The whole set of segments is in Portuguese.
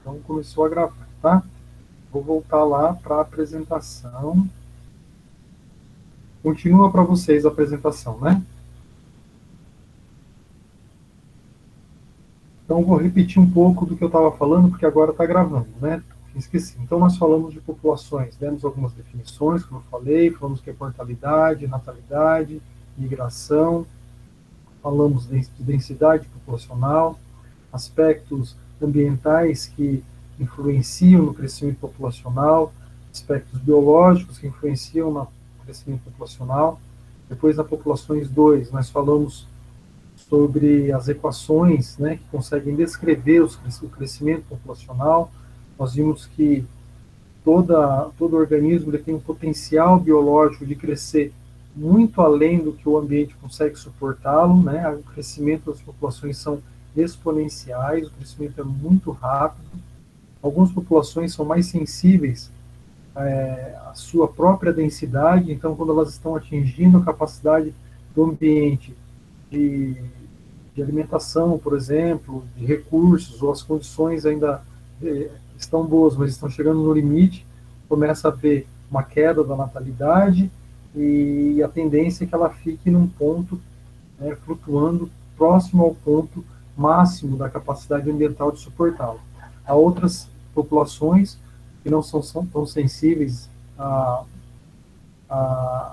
Então, começou a gravar, tá? Vou voltar lá para a apresentação. Continua para vocês a apresentação, né? Então, vou repetir um pouco do que eu estava falando, porque agora está gravando, né? Esqueci. Então, nós falamos de populações, demos algumas definições, como eu falei, falamos que é mortalidade, natalidade, migração, falamos de densidade populacional, aspectos ambientais que influenciam no crescimento populacional, aspectos biológicos que influenciam no crescimento populacional. Depois, na populações 2, nós falamos sobre as equações, né, que conseguem descrever o crescimento populacional. Nós vimos que todo organismo ele tem um potencial biológico de crescer muito além do que o ambiente consegue suportá-lo, né? O crescimento das populações são exponenciais, o crescimento é muito rápido. Algumas populações são mais sensíveis à sua própria densidade, então quando elas estão atingindo a capacidade do ambiente de, de alimentação, por exemplo, de recursos, ou as condições ainda estão boas, mas estão chegando no limite, começa a haver uma queda da natalidade e a tendência é que ela fique num ponto, né, flutuando próximo ao ponto máximo da capacidade ambiental de suportá-lo. Há outras populações que não são tão sensíveis a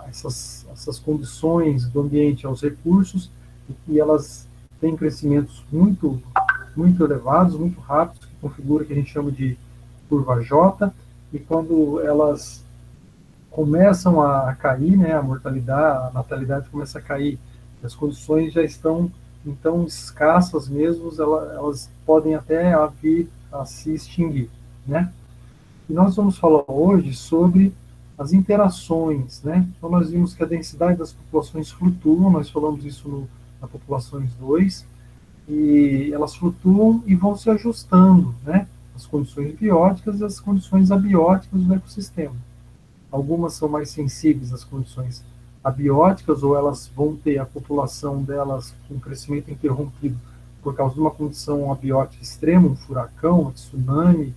essas condições do ambiente, aos recursos, e que elas têm crescimentos muito elevados, muito rápidos, que configura o que a gente chama de curva J, e quando elas começam a cair, né, a mortalidade, a natalidade começa a cair, as condições já estão então escassas mesmo, elas podem até vir a se extinguir, né? E nós vamos falar hoje sobre as interações, né? Então nós vimos que a densidade das populações flutuam, nós falamos isso na populações 2, e elas flutuam e vão se ajustando, né? As condições bióticas e as condições abióticas do ecossistema. Algumas são mais sensíveis às condições abióticas, ou elas vão ter a população delas com crescimento interrompido por causa de uma condição abiótica extrema, um furacão, um tsunami,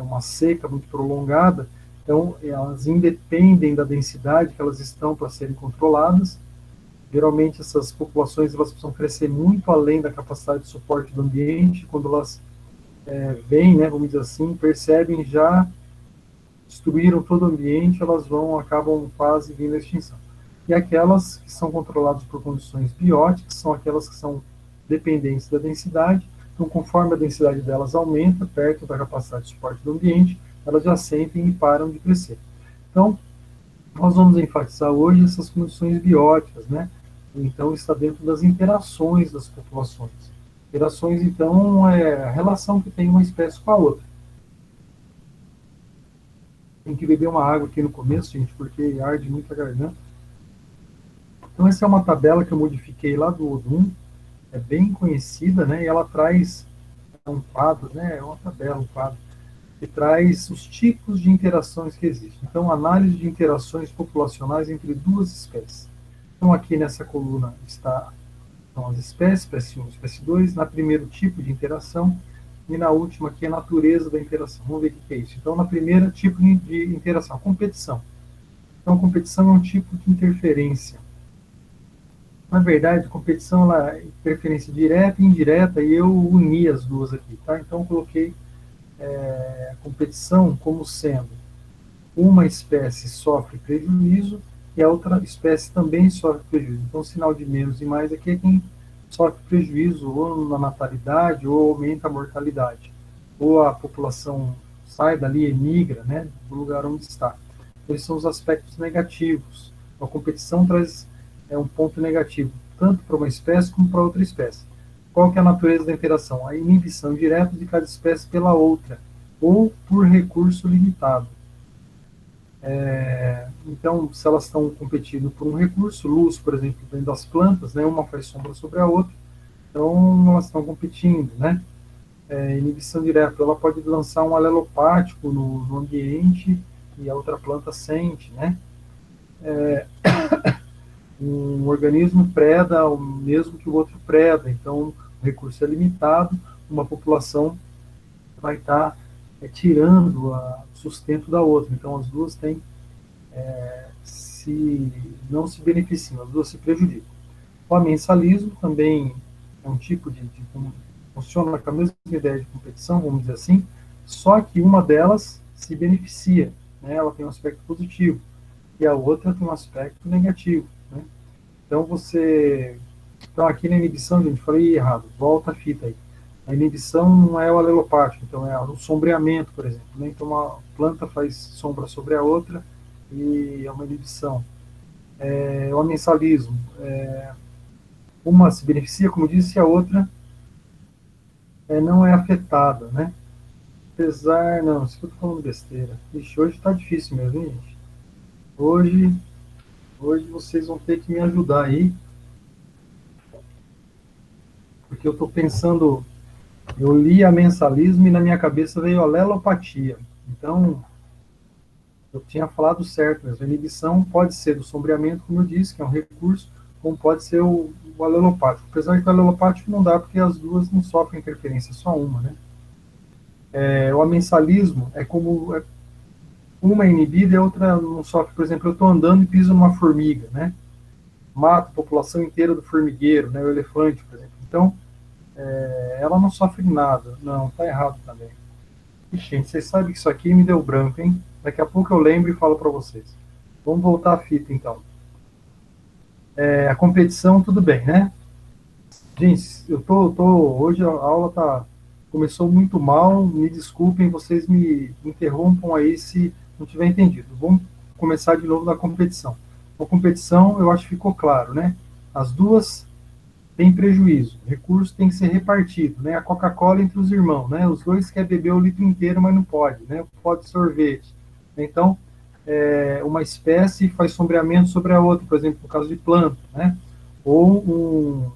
uma seca muito prolongada. Então, elas independem da densidade que elas estão para serem controladas. Geralmente, essas populações elas precisam crescer muito além da capacidade de suporte do ambiente. Quando elas vêm, né, vamos dizer assim, percebem já destruíram todo o ambiente, elas acabam quase vindo à extinção. E aquelas que são controladas por condições bióticas são aquelas que são dependentes da densidade. Então, conforme a densidade delas aumenta, perto da capacidade de suporte do ambiente, elas já sentem e param de crescer. Então, nós vamos enfatizar hoje essas condições bióticas, né? Então, está dentro das interações das populações. Interações, então, é a relação que tem uma espécie com a outra. Tem que beber uma água aqui no começo, gente, porque arde muito a garganta. Então, essa é uma tabela que eu modifiquei lá do Odum, é bem conhecida, né? E ela traz um quadro, né? É uma tabela, um quadro, que traz os tipos de interações que existem. Então, análise de interações populacionais entre duas espécies. Então, aqui nessa coluna está então, as espécies, espécie 1, espécie 2, na primeiro tipo de interação, e na última aqui a natureza da interação. Vamos ver o que é isso. Então, na primeira tipo de interação, competição. Então, a competição é um tipo de interferência. Na verdade, a competição ela é interferência direta e indireta, e eu uni as duas aqui, tá? Então, eu coloquei a competição como sendo uma espécie sofre prejuízo e a outra espécie também sofre prejuízo. Então, o sinal de menos e mais aqui é quem sofre prejuízo ou na natalidade ou aumenta a mortalidade. Ou a população sai dali, emigra, né, do lugar onde está. Esses são os aspectos negativos. A competição traz um ponto negativo, tanto para uma espécie como para outra espécie. Qual que é a natureza da interação? A inibição direta de cada espécie pela outra, ou por recurso limitado. Então, se elas estão competindo por um recurso, luz, por exemplo, dentro das plantas, né, uma faz sombra sobre a outra, então elas estão competindo, né? Inibição direta, ela pode lançar um alelopático no ambiente e a outra planta sente, né? Um organismo preda o mesmo que o outro preda, então o recurso é limitado, uma população vai estar tirando o sustento da outra. Então, as duas têm, não se beneficiam, as duas se prejudicam. O amensalismo também é um tipo funciona com a mesma ideia de competição, vamos dizer assim, só que uma delas se beneficia, né? Ela tem um aspecto positivo, e a outra tem um aspecto negativo, né? Então aqui na inibição, gente, falei errado, volta a fita aí. A inibição não é o alelopático, então é o sombreamento, por exemplo, né? Então uma planta faz sombra sobre a outra e é uma inibição. O amensalismo, uma se beneficia, como disse, e a outra não é afetada, né? Apesar, não, isso que eu tô falando besteira. Ixi, hoje tá difícil mesmo, hein, gente? Hoje, hoje vocês vão ter que me ajudar aí, porque eu tô pensando, eu li a mensalismo e na minha cabeça veio a lelopatia. Então, eu tinha falado certo mesmo. A inibição pode ser do sombreamento, como eu disse, que é um recurso, como pode ser o alelopático. Apesar que o alelopático não dá, porque as duas não sofrem interferência, só uma, né? O amensalismo é como uma é inibida e a outra não sofre. Por exemplo, eu estou andando e piso numa formiga, né? Mato a população inteira do formigueiro, né? O elefante, por exemplo. Então, ela não sofre nada. Não, tá errado também. Ixi, gente, vocês sabem que isso aqui me deu branco, hein? Daqui a pouco eu lembro e falo para vocês. Vamos voltar à fita, então. A competição, tudo bem, né? Gente, hoje a aula começou muito mal, me desculpem, vocês me interrompam aí se não tiver entendido. Vamos começar de novo na competição. A competição, eu acho que ficou claro, né? As duas têm prejuízo, o recurso tem que ser repartido, né? A Coca-Cola entre os irmãos, né? Os dois querem beber o litro inteiro, mas não pode, né? Pode sorvete. Então, uma espécie faz sombreamento sobre a outra, por exemplo, no caso de planta, né? Ou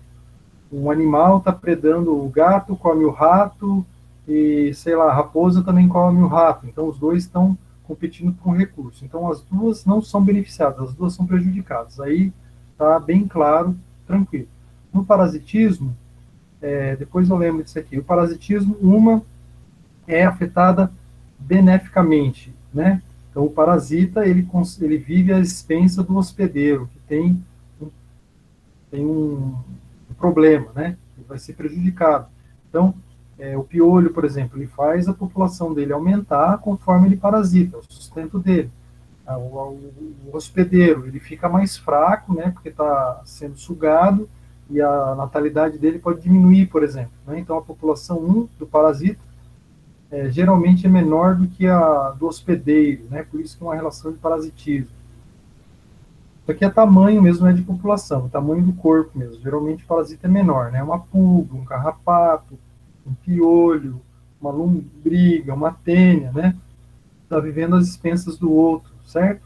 um animal está predando o gato, come o rato, e, sei lá, a raposa também come o rato. Então, os dois estão competindo por um recurso. Então, as duas não são beneficiadas, as duas são prejudicadas. Aí está bem claro, tranquilo. No parasitismo, depois eu lembro disso aqui, o parasitismo, uma é afetada beneficamente, né? Então, o parasita, ele vive à expensa do hospedeiro, que tem um problema, né? Ele vai ser prejudicado. Então, o piolho, por exemplo, ele faz a população dele aumentar conforme ele parasita, o sustento dele. O hospedeiro, ele fica mais fraco, né? Porque está sendo sugado e a natalidade dele pode diminuir, por exemplo. Né? Então, a população 1 do parasita geralmente é menor do que a do hospedeiro, né? Por isso que é uma relação de parasitismo. Isso aqui é tamanho mesmo, é de população, tamanho do corpo mesmo. Geralmente o parasita é menor, né? Uma pulga, um carrapato, um piolho, uma lombriga, uma tênia, né? Está vivendo às expensas do outro, certo?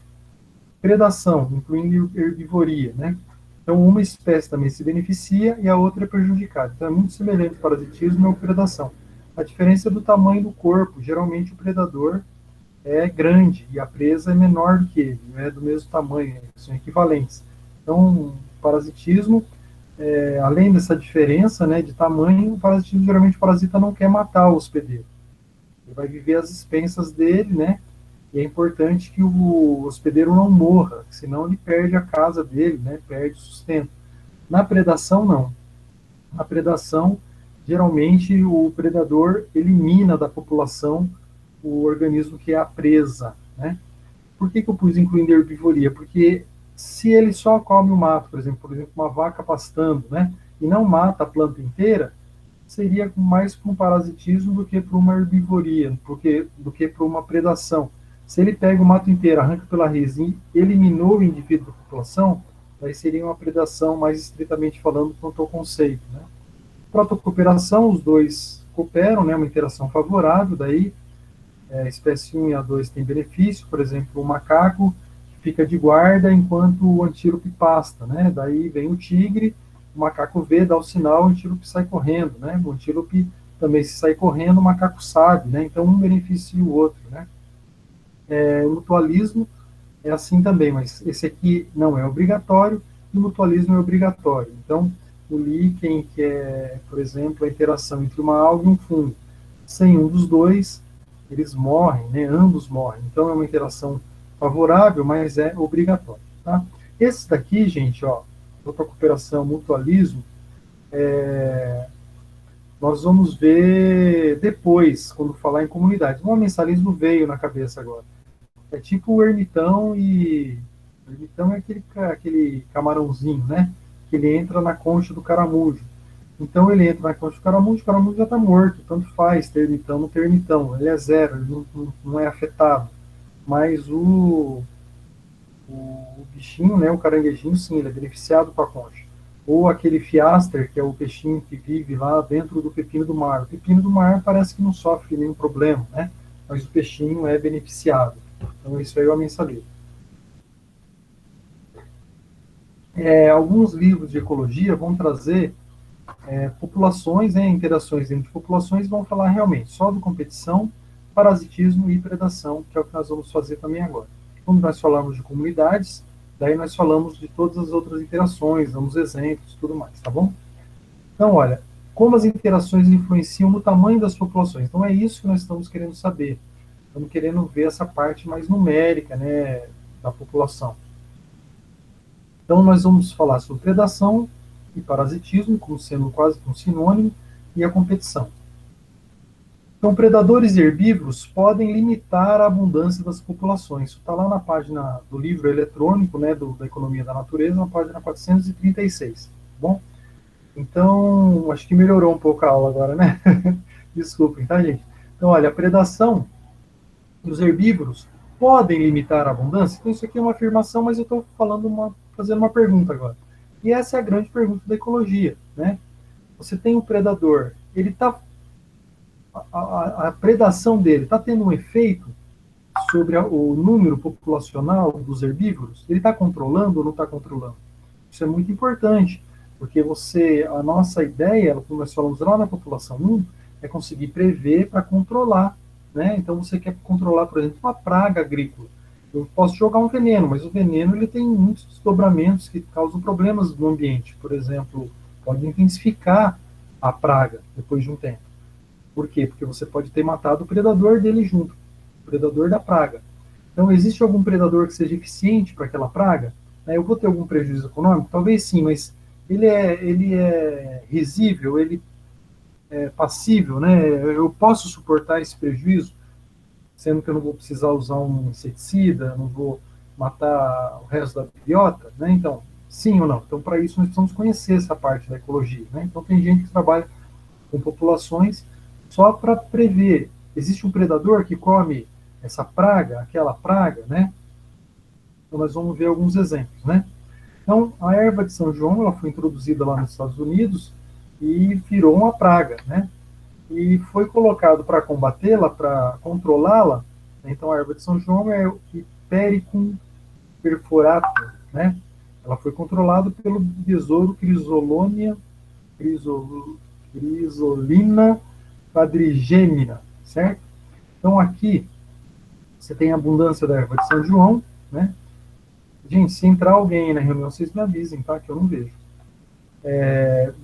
Predação, incluindo herbivoria, né? Então, uma espécie também se beneficia e a outra é prejudicada. Então, é muito semelhante ao parasitismo e à predação. A diferença é do tamanho do corpo. Geralmente, o predador é grande e a presa é menor do que ele, não é do mesmo tamanho, são equivalentes. Então, o parasitismo, além dessa diferença, né, de tamanho, o parasitismo, geralmente o parasita não quer matar o hospedeiro. Ele vai viver às expensas dele, né, e é importante que o hospedeiro não morra, senão ele perde a casa dele, né, perde o sustento. Na predação, não. Na predação, geralmente o predador elimina da população o organismo que é a presa, né? Por que eu pus incluindo herbivoria? Porque se ele só come o mato, por exemplo, uma vaca pastando, né, e não mata a planta inteira, seria mais para um parasitismo do que para uma herbivoria, do que para uma predação. Se ele pega o mato inteiro, arranca pela raiz e eliminou o indivíduo da população, aí seria uma predação mais estritamente falando quanto ao conceito, né? Protocooperação, os dois cooperam, né, uma interação favorável, daí a espécie 1 e a 2 têm benefício, por exemplo, o macaco fica de guarda enquanto o antílope pasta, né? Daí vem o tigre, o macaco vê, dá o sinal, o antílope sai correndo, né? O antílope também, se sai correndo, o macaco sabe, né? Então um beneficia o outro, né? O mutualismo é assim também, mas esse aqui não é obrigatório e o mutualismo é obrigatório. Então, o líquen, que é, por exemplo, a interação entre uma alga e um fungo. sem um dos dois, eles morrem, né? Ambos morrem. Então é uma interação favorável, mas é obrigatório. Tá? Esse daqui, gente, ó, outra cooperação, mutualismo, nós vamos ver depois, quando falar em comunidade. O mensalismo veio na cabeça agora. É tipo o ermitão e... O ermitão é aquele camarãozinho, né? Que ele entra na concha do caramujo. Então ele entra na concha do caramujo, o caramujo já está morto, tanto faz ter ermitão, não ter ermitão. Ele é zero, ele não é afetado. Mas o bichinho, né, o caranguejinho, sim, ele é beneficiado com a concha. Ou aquele fiaster, que é o peixinho que vive lá dentro do pepino do mar. O pepino do mar parece que não sofre nenhum problema, né? Mas o peixinho é beneficiado. Então isso aí é o mensaleiro. Alguns livros de ecologia vão trazer populações, né, interações entre populações, vão falar realmente só de competição, parasitismo e predação, que é o que nós vamos fazer também agora. Quando nós falamos de comunidades, daí nós falamos de todas as outras interações, damos exemplos, tudo mais, tá bom? Então, olha, como as interações influenciam no tamanho das populações. Então, é isso que nós estamos querendo saber. Estamos querendo ver essa parte mais numérica, né, da população. Então, nós vamos falar sobre predação e parasitismo, como sendo quase um sinônimo, e a competição. Então, predadores herbívoros podem limitar a abundância das populações. Isso está lá na página do livro eletrônico, né, da Economia da Natureza, na página 436. Tá bom? Então, acho que melhorou um pouco a aula agora, né? Desculpem, tá, gente? Então, olha, a predação dos herbívoros podem limitar a abundância? Então, isso aqui é uma afirmação, mas eu estou fazendo uma pergunta agora. E essa é a grande pergunta da ecologia, né? Você tem um predador, ele está a predação dele está tendo um efeito sobre o número populacional dos herbívoros? Ele está controlando ou não está controlando? Isso é muito importante, porque a nossa ideia, como nós falamos lá na população 1, é conseguir prever para controlar. Né? Então você quer controlar, por exemplo, uma praga agrícola. Eu posso jogar um veneno, mas o veneno ele tem muitos desdobramentos que causam problemas no ambiente. Por exemplo, pode intensificar a praga depois de um tempo. Por quê? Porque você pode ter matado o predador dele junto, o predador da praga. Então, existe algum predador que seja eficiente para aquela praga? Eu vou ter algum prejuízo econômico? Talvez sim, mas ele é risível, ele é passível, né? Eu posso suportar esse prejuízo, sendo que eu não vou precisar usar um inseticida, não vou matar o resto da biota, né? Então, sim ou não? Então, para isso, nós precisamos conhecer essa parte da ecologia, né? Então, tem gente que trabalha com populações só para prever. Existe um predador que come essa praga, aquela praga, né? Então nós vamos ver alguns exemplos, né? Então a erva de São João, ela foi introduzida lá nos Estados Unidos e virou uma praga, né? E foi colocado para combatê-la, para controlá-la. Então a erva de São João é o Hipericum perforatum, né? Ela foi controlada pelo besouro Crisolina quadrigêmina, certo? Então aqui você tem a abundância da erva de São João, né? Gente, se entrar alguém na reunião, vocês me avisem, tá? Que eu não vejo.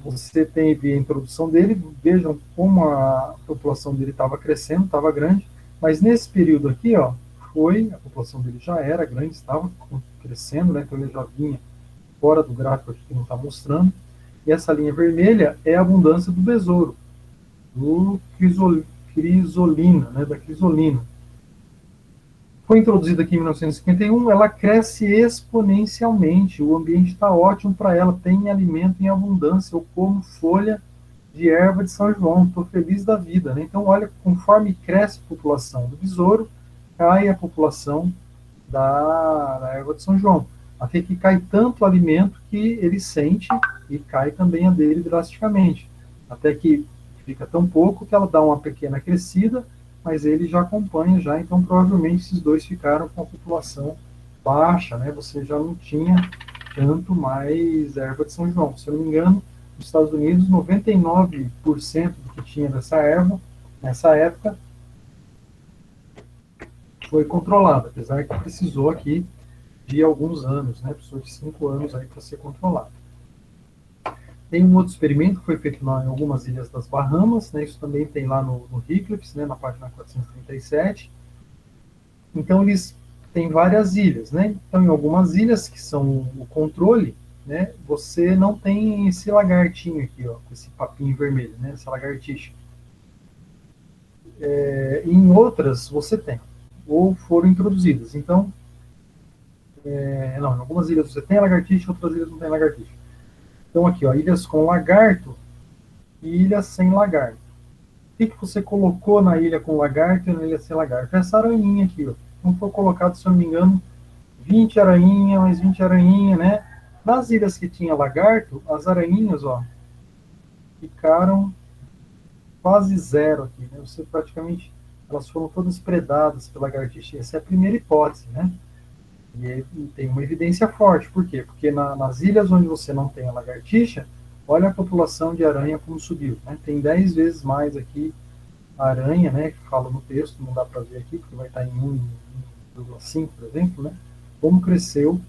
Você tem a introdução dele, vejam como a população dele estava crescendo, estava grande, mas nesse período aqui, ó, a população dele já era grande, estava crescendo, né? Então ele já vinha fora do gráfico aqui que não está mostrando. E essa linha vermelha é a abundância do besouro, do crisolina, né, da crisolina. Foi introduzida aqui em 1951, ela cresce exponencialmente, o ambiente está ótimo para ela, tem alimento em abundância, eu como folha de erva de São João, estou feliz da vida. Né? Então, olha, conforme cresce a população do besouro, cai a população da erva de São João. Até que cai tanto alimento que ele sente e cai também a dele drasticamente. Até que fica tão pouco que ela dá uma pequena crescida, mas ele já acompanha já, então provavelmente esses dois ficaram com a população baixa, né? Você já não tinha tanto mais erva de São João. Se eu não me engano, nos Estados Unidos, 99% do que tinha dessa erva, nessa época, foi controlada, apesar que precisou aqui de alguns anos, né? Precisou de 5 anos aí para ser controlado. Tem um outro experimento que foi feito em algumas ilhas das Bahamas, né? Isso também tem lá no Rickliffs, né? Na página 437. Então, eles têm várias ilhas, né? Então, em algumas ilhas que são o controle, né? Você não tem esse lagartinho aqui, ó, com esse papinho vermelho, né? Essa lagartixa. Em outras, você tem, ou foram introduzidas. Então, não, em algumas ilhas você tem a lagartixa, em outras ilhas não tem lagartixa. Então, aqui, ó, ilhas com lagarto e ilhas sem lagarto. O que, que você colocou na ilha com lagarto e na ilha sem lagarto? Essa aranhinha aqui, ó. Então, foi colocado, se eu não me engano, 20 aranhinha, mais 20 aranhinha, né? Nas ilhas que tinha lagarto, as aranhinhas, ó, ficaram quase zero aqui, né? Você praticamente, elas foram todas predadas pela lagartixa. Essa é a primeira hipótese, né? E tem uma evidência forte. Por quê? Porque nas ilhas onde você não tem a lagartixa, olha a população de aranha como subiu, né? Tem 10 vezes mais aqui a aranha, né? Que fala no texto, não dá para ver aqui, porque vai estar em 1,5, por exemplo, né? Como cresceu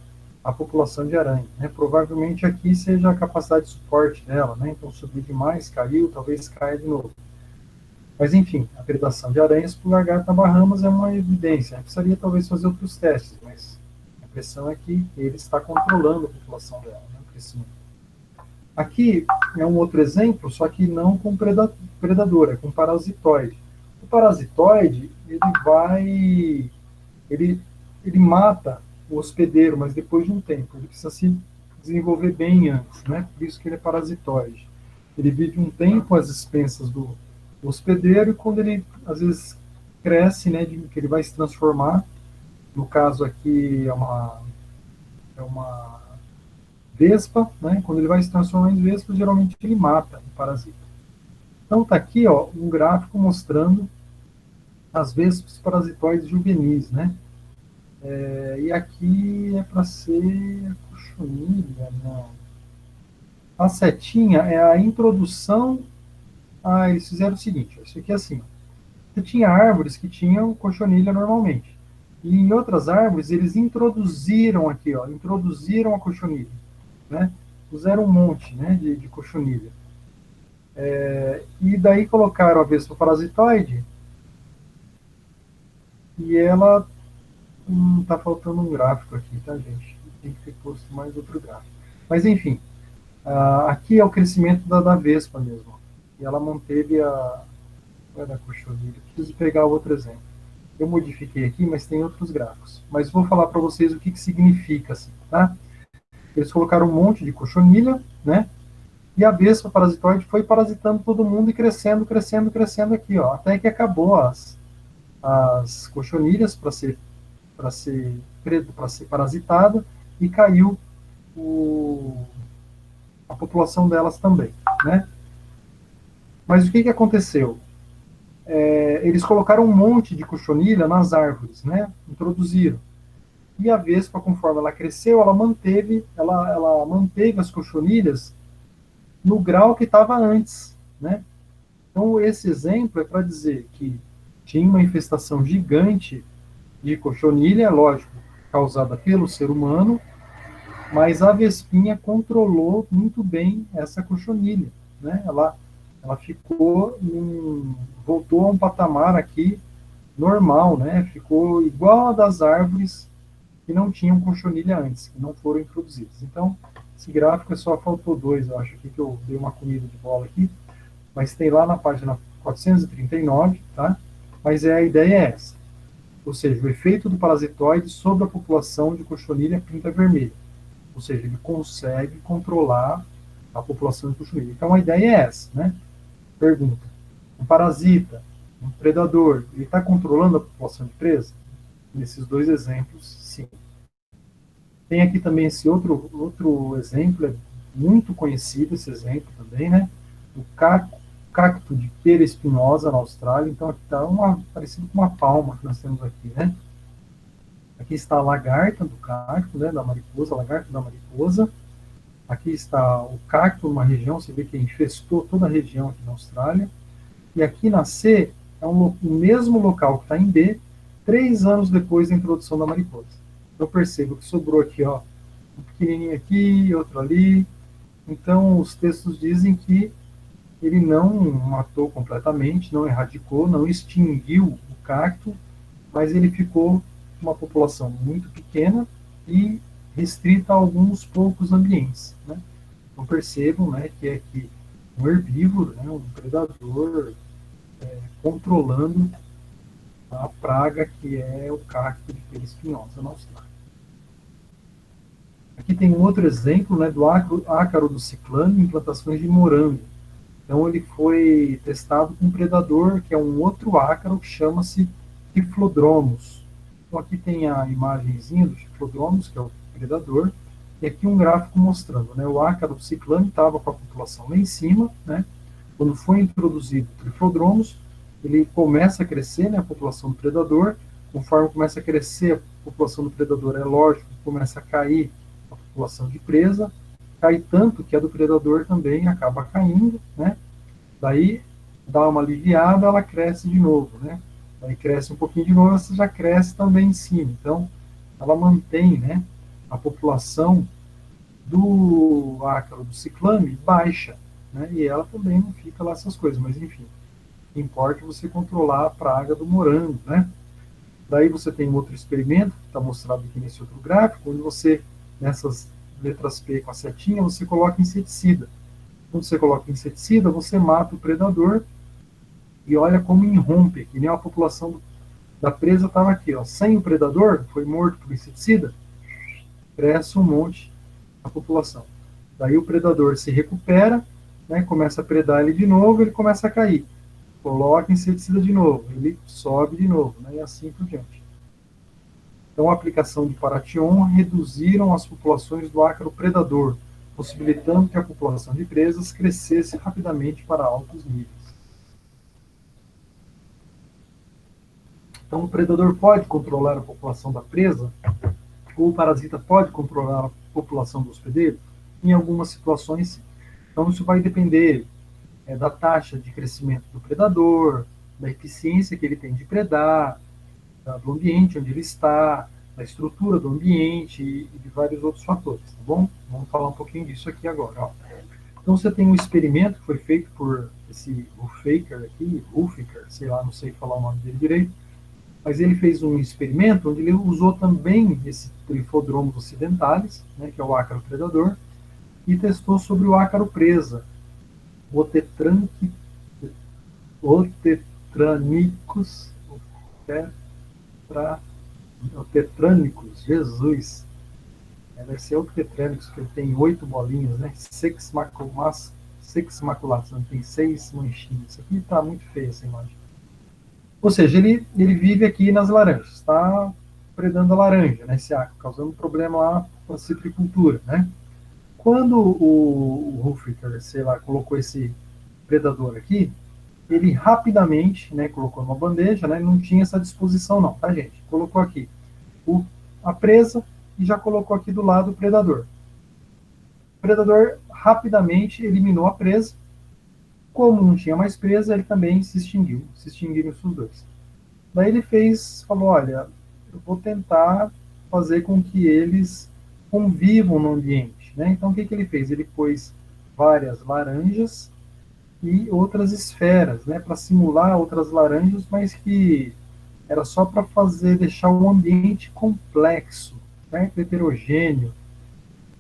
a população de aranha, né? Provavelmente aqui seja a capacidade de suporte dela, né? Então subiu demais, caiu, talvez caia de novo. Mas enfim, a predação de aranhas por lagarto na Bahamas é uma evidência. Precisaria talvez fazer outros testes, mas a impressão é que ele está controlando a população dela, né? O crescimento. Aqui é um outro exemplo, só que não com predador, é com parasitoide. O parasitoide, ele, ele mata o hospedeiro, mas depois de um tempo. Ele precisa se desenvolver bem antes, né? Por isso que ele é parasitoide. Ele vive um tempo às expensas do hospedeiro e quando ele, às vezes, cresce, né, que ele vai se transformar, no caso aqui é uma vespa, né? Quando ele vai se transformar em vespa, geralmente ele mata o parasita. Então tá aqui, ó, um gráfico mostrando as vespas parasitoides juvenis, né? E aqui é para ser a cochonilha, não. A setinha é a introdução. Eles fizeram o seguinte, isso aqui é assim. Você tinha árvores que tinham cochonilha normalmente. E em outras árvores eles introduziram aqui, ó, introduziram a cochonilha, né? Puseram um monte, né, de cochonilha. E daí colocaram a vespa parasitoide e ela tá faltando um gráfico aqui, tá, gente? Tem que ter posto mais outro gráfico. Mas enfim, aqui é o crescimento da vespa mesmo. E ela manteve a da cochonilha. Preciso pegar outro exemplo. Eu modifiquei aqui, mas tem outros gráficos. Mas vou falar para vocês o que significa, assim, tá? Eles colocaram um monte de cochonilha, né? E a vespa parasitoide foi parasitando todo mundo e crescendo, crescendo, crescendo aqui, ó, até que acabou as cochonilhas para ser parasitada e caiu a população delas também, né? Mas o que aconteceu? Eles colocaram um monte de cochonilha nas árvores, né? Introduziram. E a vespa, conforme ela cresceu, ela manteve as cochonilhas no grau que estava antes, né? Então, esse exemplo é para dizer que tinha uma infestação gigante de cochonilha, lógico, causada pelo ser humano, mas a vespinha controlou muito bem essa cochonilha, né? Ela voltou a um patamar aqui normal, né? Ficou igual a das árvores que não tinham cochonilha antes, que não foram introduzidas. Então, esse gráfico só faltou 2, eu acho, aqui que eu dei uma comida de bola aqui, mas tem lá na página 439, tá? Mas a ideia é essa. Ou seja, o efeito do parasitoide sobre a população de cochonilha pinta vermelha. Ou seja, ele consegue controlar a população de cochonilha. Então, a ideia é essa, né? Pergunta: um parasita, um predador, ele está controlando a população de presa? Nesses dois exemplos, sim. Tem aqui também esse outro exemplo, é muito conhecido esse exemplo também, né? O cacto de pera espinhosa na Austrália. Então, aqui está parecido com uma palma que nós temos aqui, né? Aqui está a lagarta do cacto, né? Da mariposa, lagarta da mariposa. Aqui está o cacto numa região, você vê que infestou toda a região aqui na Austrália. E aqui na C é o mesmo local que está em B, 3 anos depois da introdução da mariposa. Eu percebo que sobrou aqui, ó, um pequenininho aqui, outro ali, Então, os textos dizem que ele não matou completamente, não erradicou, não extinguiu o cacto, mas ele ficou uma população muito pequena e restrita a alguns poucos ambientes, né? Então percebam, né, que um herbívoro, né, um predador, controlando a praga que é o cacto de pera espinhosa na Austrália. Aqui tem um outro exemplo, né, do ácaro do ciclame em plantações de morango. Então ele foi testado com um predador, que é um outro ácaro que chama-se Tiflodromus. Então aqui tem a imagenzinha do Tiflodromus, que é o predador, e aqui um gráfico mostrando, né, o ácaro do ciclame estava com a população lá em cima, né, quando foi introduzido o Tiflodromus, ele começa a crescer, né, a população do predador, conforme começa a crescer a população do predador, é lógico que começa a cair a população de presa, cai tanto que a do predador também acaba caindo, né? Daí dá uma aliviada, ela cresce de novo, né? Daí cresce um pouquinho de novo, ela já cresce também em cima. Então, ela mantém, né, a população do ácaro do ciclame baixa, né? E ela também não fica lá essas coisas, mas enfim, o que importa é você controlar a praga do morango, né? Daí você tem um outro experimento, que está mostrado aqui nesse outro gráfico, onde você, nessas letras P com a setinha, você coloca inseticida. Quando você coloca inseticida, você mata o predador e olha como irrompe, que nem a população da presa estava aqui, ó. Sem o predador, foi morto por inseticida, cresce um monte a população. Daí o predador se recupera, né, começa a predar ele de novo, ele começa a cair. Coloca inseticida de novo, ele sobe de novo, né, e assim por diante. Então, a aplicação de Paration reduziram as populações do ácaro predador, possibilitando que a população de presas crescesse rapidamente para altos níveis. Então, o predador pode controlar a população da presa, ou o parasita pode controlar a população do hospedeiro? Em algumas situações, sim. Então, isso vai depender da taxa de crescimento do predador, da eficiência que ele tem de predar, do ambiente onde ele está, da estrutura do ambiente e de vários outros fatores, tá bom? Vamos falar um pouquinho disso aqui agora. Ó. Então você tem um experimento que foi feito por esse Huffaker aqui, Huffaker, sei lá, não sei falar o nome dele direito, mas ele fez um experimento onde ele usou também esse Trifodromus occidentalis, né, que é o ácaro predador, e testou sobre o ácaro presa, o Tetranicus, tetrânicos, Jesus. Deve ser outro tetrânicos, que ele tem 8 bolinhas, né? Sex maculatus, tem 6 manchinhas. Isso aqui está muito feio essa imagem. Ou seja, ele vive aqui nas laranjas, está predando a laranja, né, esse ácaro, causando um problema lá com a citricultura, né? Quando o Huffaker, sei lá, colocou esse predador aqui, ele rapidamente, né, colocou numa bandeja, né, não tinha essa disposição não, tá, gente? Colocou aqui a presa e já colocou aqui do lado o predador. O predador rapidamente eliminou a presa. Como não tinha mais presa, ele também se extinguiram os dois. Daí ele falou, olha, eu vou tentar fazer com que eles convivam no ambiente, né? Então o que ele fez? Ele pôs várias laranjas e outras esferas, né, para simular outras laranjas, mas que era só para deixar o ambiente complexo, né, heterogêneo.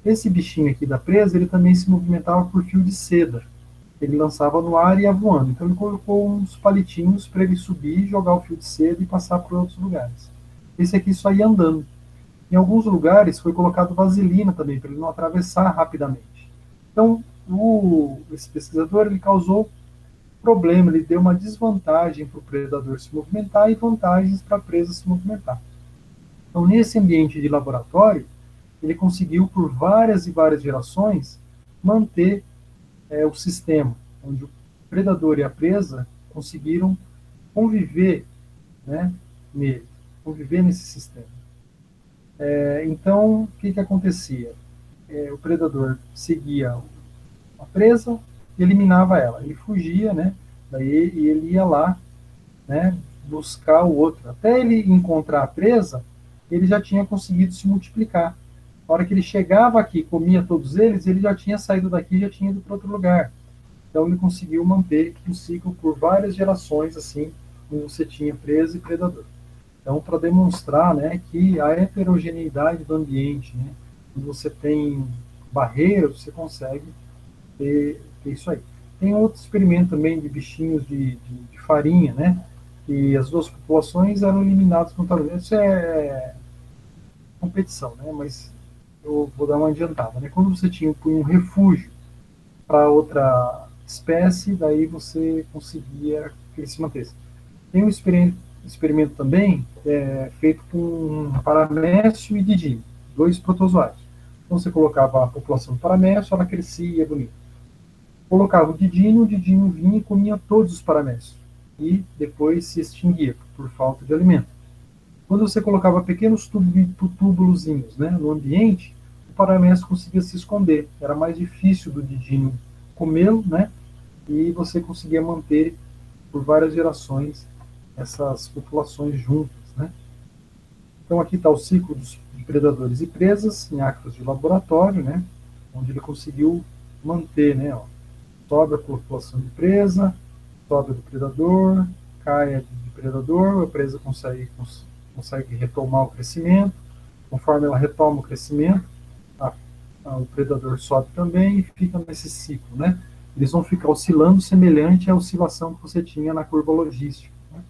Esse bichinho aqui da presa, ele também se movimentava por fio de seda. Ele lançava no ar e ia voando. Então ele colocou uns palitinhos para ele subir, jogar o fio de seda e passar por outros lugares. Esse aqui só ia andando. Em alguns lugares foi colocado vaselina também, para ele não atravessar rapidamente. Então, esse pesquisador, ele causou problema, ele deu uma desvantagem para o predador se movimentar e vantagens para a presa se movimentar. Então, nesse ambiente de laboratório, ele conseguiu, por várias e várias gerações, manter o sistema, onde o predador e a presa conseguiram conviver, né, conviver nesse sistema. Então, o que acontecia? O predador seguia a presa e eliminava ela. Ele fugia, né? Daí ele ia lá, né, buscar o outro. Até ele encontrar a presa, ele já tinha conseguido se multiplicar. Na hora que ele chegava aqui, comia todos eles, ele já tinha saído daqui e já tinha ido para outro lugar. Então ele conseguiu manter um ciclo por várias gerações, assim, como você tinha presa e predador. Então, para demonstrar, né, que a heterogeneidade do ambiente, né, quando você tem barreiras, você consegue ter isso aí. Tem outro experimento também de bichinhos de farinha, né, e as duas populações eram eliminadas contaminantes. Isso é competição, né, mas eu vou dar uma adiantada. Né? Quando você tinha um refúgio para outra espécie, daí você conseguia que ele se mantesse. Tem um experimento também feito com paramécio e didimo, dois protozoários. Então você colocava a população do paramécio, ela crescia bonito. Colocava o didimo vinha e comia todos os paramécios. E depois se extinguia por falta de alimento. Quando você colocava pequenos túbulozinhos, né, no ambiente, o paramécio conseguia se esconder. Era mais difícil do didimo comê-lo, né, e você conseguia manter por várias gerações essas populações juntas. Né. Então aqui está o ciclo dos predadores e presas em ácaros de laboratório, né, onde ele conseguiu manter, né, ó, sobe a população de presa, sobe a do predador, cai a de predador, a presa consegue retomar o crescimento. Conforme ela retoma o crescimento, o predador sobe também e fica nesse ciclo, né? Eles vão ficar oscilando semelhante à oscilação que você tinha na curva logística. Né?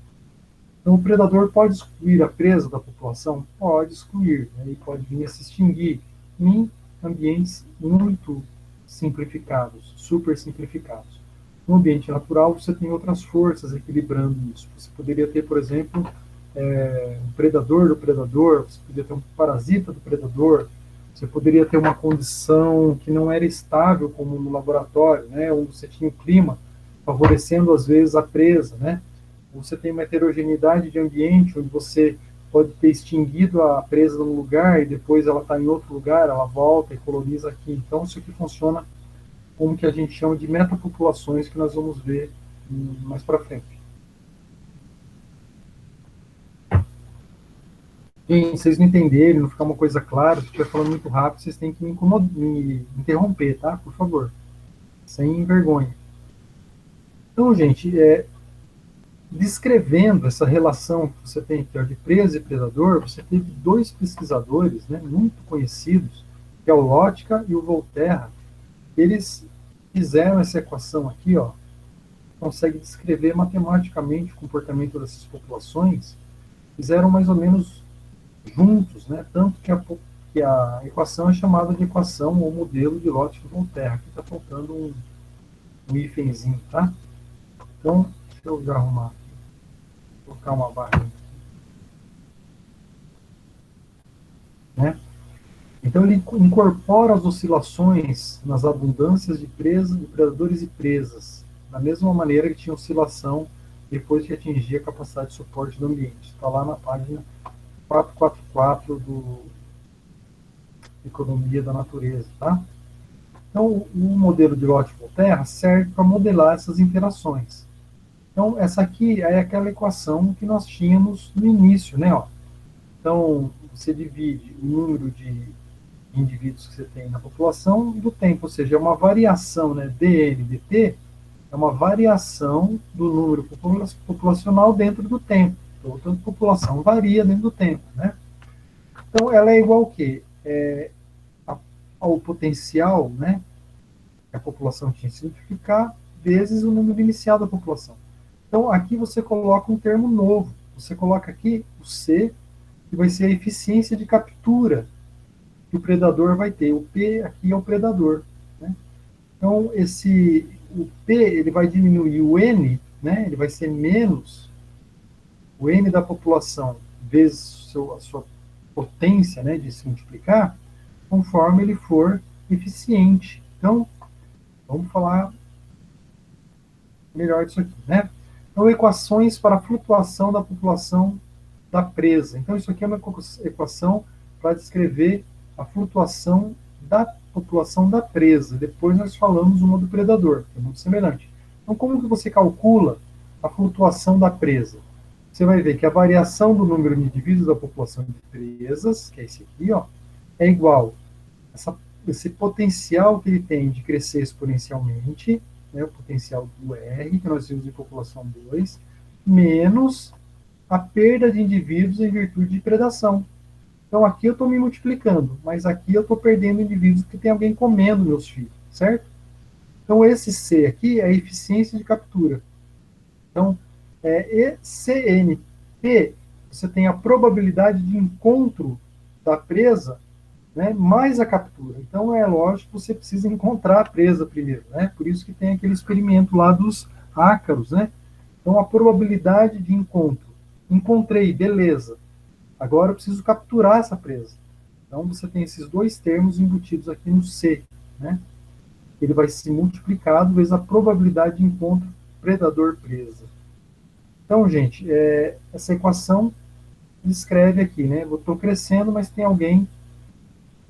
Então, o predador pode excluir a presa da população? Pode excluir, né? E pode vir a se extinguir em ambientes muito simplificados, super simplificados. No ambiente natural, você tem outras forças equilibrando isso. Você poderia ter, por exemplo, um predador do predador, você poderia ter um parasita do predador, você poderia ter uma condição que não era estável, como no laboratório, né, onde você tinha o clima favorecendo, às vezes, a presa, né? Você tem uma heterogeneidade de ambiente, onde você pode ter extinguido a presa num lugar e depois ela está em outro lugar, ela volta e coloniza aqui. Então, isso aqui funciona como que a gente chama de metapopulações, que nós vamos ver mais para frente. Gente, vocês não entenderem, não ficar uma coisa clara, se eu estiver falando muito rápido, vocês têm que me interromper, tá? Por favor. Sem vergonha. Então, gente, descrevendo essa relação que você tem aqui, ó, de presa e predador, você teve dois pesquisadores, né, muito conhecidos, que é o Lotka e o Volterra. Eles fizeram essa equação aqui, ó, consegue descrever matematicamente o comportamento dessas populações, fizeram mais ou menos juntos, né? Tanto que a equação é chamada de equação ou modelo de Lotka-Volterra. Aqui está faltando um hífenzinho, tá? Então, deixa eu já arrumar aqui. Vou colocar uma barra aqui. Né? Então, ele incorpora as oscilações nas abundâncias de presas, de predadores e presas, da mesma maneira que tinha oscilação depois que atingia a capacidade de suporte do ambiente. Está lá na página 444 do Economia da Natureza, tá? Então, o modelo de Lotka-Volterra serve para modelar essas interações. Então, essa aqui é aquela equação que nós tínhamos no início, né? Ó. Então, você divide o número de indivíduos que você tem na população do tempo, ou seja, é uma variação, né? dN dt é uma variação do número populacional dentro do tempo. Então, a população varia dentro do tempo, né? Então, ela é igual ao quê? Ao potencial, né, que a população tinha que simplificar, vezes o número inicial da população. Então, aqui você coloca um termo novo. Você coloca aqui o C, que vai ser a eficiência de captura que o predador vai ter. O P aqui é o predador. Né? Então, o P ele vai diminuir o N, né, ele vai ser menos o N da população vezes a sua potência, né, de se multiplicar, conforme ele for eficiente. Então, vamos falar melhor disso aqui, né? Então, equações para a flutuação da população da presa. Então, isso aqui é uma equação para descrever a flutuação da população da presa. Depois nós falamos uma do predador, que é muito semelhante. Então, como que você calcula a flutuação da presa? Você vai ver que a variação do número de indivíduos da população de presas, que é esse aqui, ó, é igual esse potencial que ele tem de crescer exponencialmente, né, o potencial do R, que nós vimos em população 2, menos a perda de indivíduos em virtude de predação. Então aqui eu estou me multiplicando, mas aqui eu estou perdendo indivíduos porque tem alguém comendo meus filhos, certo? Então esse C aqui é a eficiência de captura. Então, CNP, você tem a probabilidade de encontro da presa, né, mais a captura. Então, é lógico que você precisa encontrar a presa primeiro, né? Por isso que tem aquele experimento lá dos ácaros, né? Então, a probabilidade de encontro. Encontrei, beleza. Agora eu preciso capturar essa presa. Então, você tem esses dois termos embutidos aqui no C, né? Ele vai se multiplicado vezes a probabilidade de encontro predador-presa. Então, gente, essa equação descreve aqui, né? Eu estou crescendo, mas tem alguém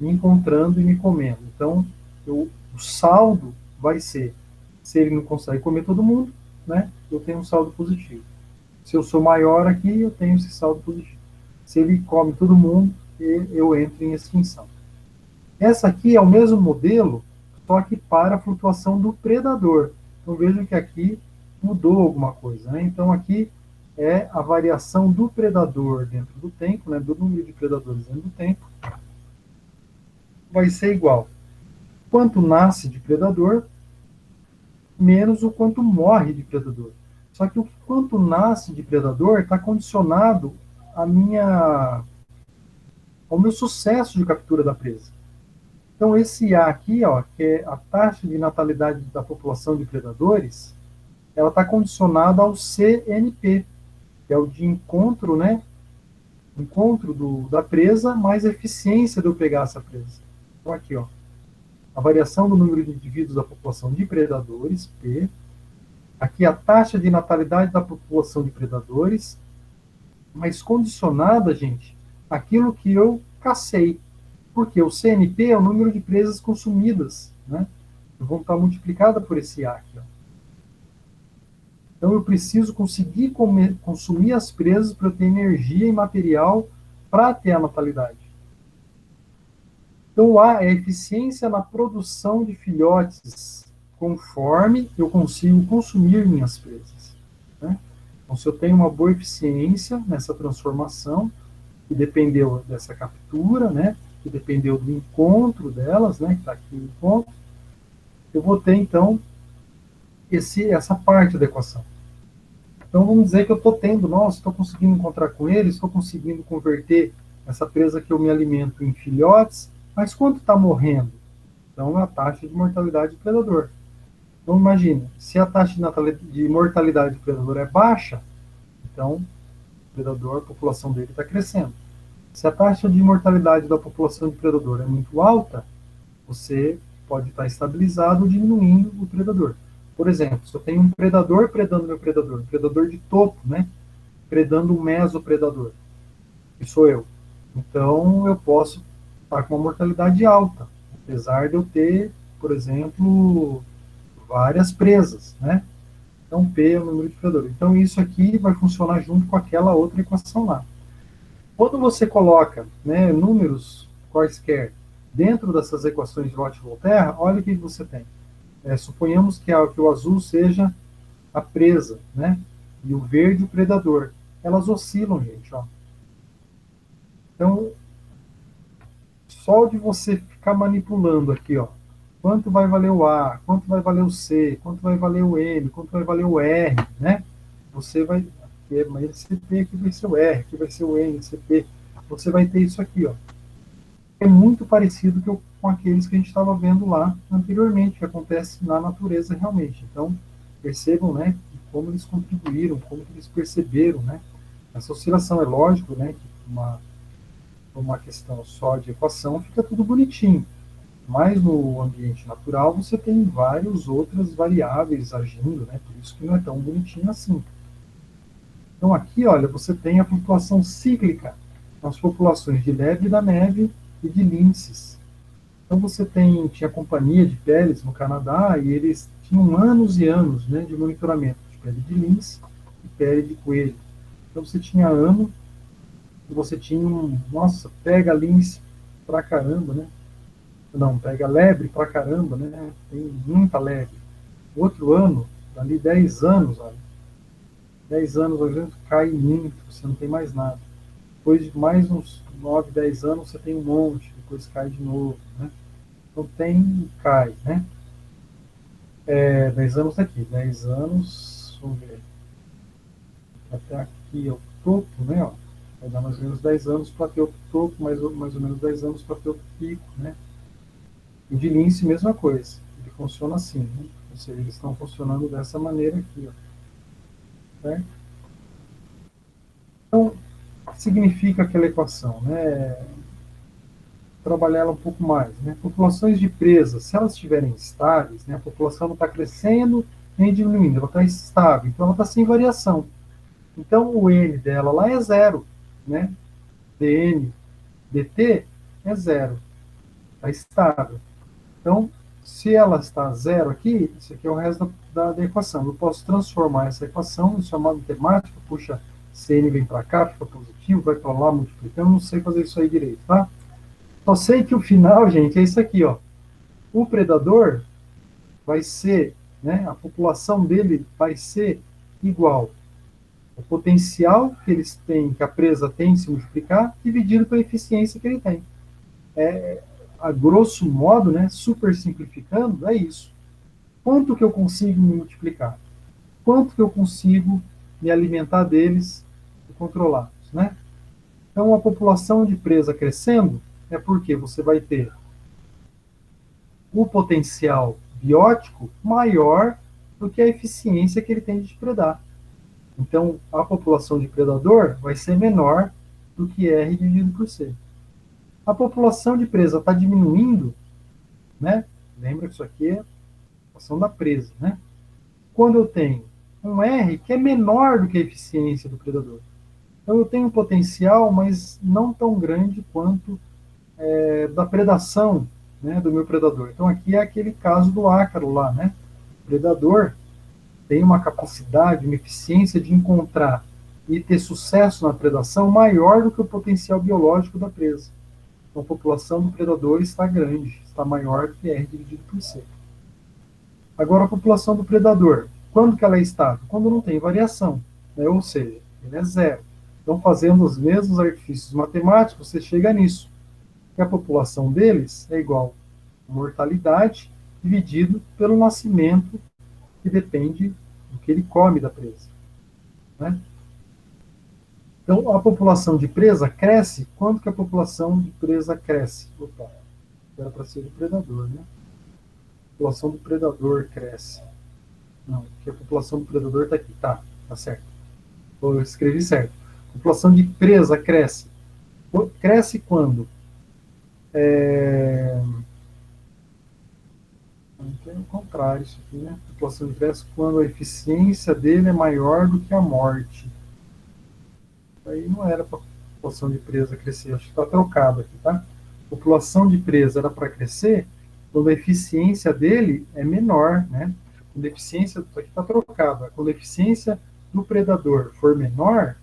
me encontrando e me comendo. Então, o saldo vai ser, se ele não consegue comer todo mundo, né? Eu tenho um saldo positivo. Se eu sou maior aqui, eu tenho esse saldo positivo. Se ele come todo mundo, eu entro em extinção. Essa aqui é o mesmo modelo, só que para a flutuação do predador. Então vejam que aqui mudou alguma coisa, né? Então aqui é a variação do predador dentro do tempo, né? Do número de predadores dentro do tempo, vai ser igual quanto nasce de predador menos o quanto morre de predador. Só que o quanto nasce de predador está condicionado ao meu sucesso de captura da presa. Então, esse A aqui, ó, que é a taxa de natalidade da população de predadores, ela está condicionada ao CNP, que é o de encontro, né? Encontro da presa mais a eficiência de eu pegar essa presa. Então, aqui, ó, a variação do número de indivíduos da população de predadores, P. Aqui a taxa de natalidade da população de predadores, mas condicionada, gente, àquilo que eu cacei. Porque o CNP é o número de presas consumidas, né? Vão estar multiplicada por esse A aqui, ó. Então eu preciso conseguir consumir as presas para eu ter energia e material para ter a natalidade. Então o A é a eficiência na produção de filhotes conforme eu consigo consumir minhas presas, né? Então se eu tenho uma boa eficiência nessa transformação, que dependeu dessa captura, né? Que dependeu do encontro delas, né? Que está aqui o encontro, eu vou ter então essa parte da equação. Então vamos dizer que eu estou tendo, nossa, estou conseguindo encontrar com eles, estou conseguindo converter essa presa que eu me alimento em filhotes, mas quanto está morrendo? Então a taxa de mortalidade do predador. Então imagina, se a taxa de mortalidade do predador é baixa, então o predador, a população dele está crescendo. Se a taxa de mortalidade da população de predador é muito alta, você pode estar estabilizado ou diminuindo o predador. Por exemplo, se eu tenho um predador predando meu predador, um predador de topo, né? Predando um mesopredador, que sou eu. Então, eu posso estar com uma mortalidade alta, apesar de eu ter, por exemplo, várias presas, né? Então, P é o número de predadores. Então, isso aqui vai funcionar junto com aquela outra equação lá. Quando você coloca, né, números quaisquer dentro dessas equações de Lotte-Volterra, olha o que você tem. Suponhamos que o azul seja a presa, né, e o verde o predador. Elas oscilam, gente. Ó. Então, só de você ficar manipulando aqui, ó, quanto vai valer o A, quanto vai valer o C, quanto vai valer o M, quanto vai valer o R, né? Você vai aqui é MCP, aqui vai ser o R, aqui vai ser o MCP. Você vai ter isso aqui, ó. É muito parecido com aqueles que a gente estava vendo lá anteriormente, que acontece na natureza realmente. Então, percebam, né, como eles contribuíram, como eles perceberam, né? Essa oscilação é lógico, né, que uma questão só de equação fica tudo bonitinho. Mas no ambiente natural você tem várias outras variáveis agindo, né? Por isso que não é tão bonitinho assim. Então aqui, olha, você tem a flutuação cíclica nas populações de lebre da neve e de linces. Então você tinha companhia de peles no Canadá e eles tinham anos e anos, né, de monitoramento de pele de lince e pele de coelho. Então você tinha ano e você tinha nossa, pega lince pra caramba, né? não, pega lebre pra caramba, né? Tem muita lebre. Outro ano, dali 10 anos, olha, 10 anos a gente cai muito, você não tem mais nada. Depois de mais uns 9, 10 anos, você tem um monte, depois cai de novo, né? Então tem e cai, né? 10 anos aqui, 10 anos, vamos ver, até aqui é o topo, né? Ó, vai dar mais ou menos 10 anos para ter o topo, mais ou menos 10 anos para ter o pico, né? O de lince, mesma coisa, ele funciona assim, né? Ou seja, eles estão funcionando dessa maneira aqui, ó, certo? Então, o que significa aquela equação, né? Trabalhar ela um pouco mais, né? Populações de presas, se elas estiverem estáveis, né? A população não está crescendo nem diminuindo, ela está estável, então ela está sem variação. Então o N dela lá é zero, né? dN, dt é zero, está estável. Então, se ela está zero aqui, isso aqui é o resto da equação. Eu posso transformar essa equação em chamada matemática, puxa, Cn vem para cá, fica positivo, vai para lá multiplicando, não sei fazer isso aí direito, tá? Só sei que o final, gente, é isso aqui, ó. O predador vai ser, né, a população dele vai ser igual ao potencial que eles têm, que a presa tem de se multiplicar, dividido pela eficiência que ele tem. A grosso modo, né, super simplificando, é isso. Quanto que eu consigo me multiplicar? Quanto que eu consigo me alimentar deles e controlá-los, né? Então, a população de presa crescendo é porque você vai ter o potencial biótico maior do que a eficiência que ele tem de predar. Então, a população de predador vai ser menor do que R dividido por C. A população de presa está diminuindo, né? Lembra que isso aqui é a população da presa, né? Quando eu tenho um R que é menor do que a eficiência do predador. Então, eu tenho um potencial, mas não tão grande quanto da predação, né, do meu predador. Então, aqui é aquele caso do ácaro lá, né? O predador tem uma capacidade, uma eficiência de encontrar e ter sucesso na predação maior do que o potencial biológico da presa. Então, a população do predador está grande, está maior do que R dividido por C. Agora, a população do predador, quando que ela é estável? Quando não tem variação, né? Ou seja, ele é zero. Então, fazendo os mesmos artifícios matemáticos, você chega nisso, que a população deles é igual a mortalidade dividido pelo nascimento, que depende do que ele come da presa, né? Então, a população de presa cresce. Quando que a população de presa cresce? Opa, era para ser do predador, né? A população do predador cresce. Não, porque a população do predador está aqui. Tá certo. Eu escrevi certo. A população de presa cresce. Cresce quando? É o contrário isso aqui, né? A população de cresce quando a eficiência dele é maior do que a morte. Aí não era para a população de presa crescer, acho que está trocado aqui, tá? A população de presa era para crescer quando a eficiência dele é menor, né? Quando a eficiência, isso aqui está trocado, quando a eficiência do predador for menor,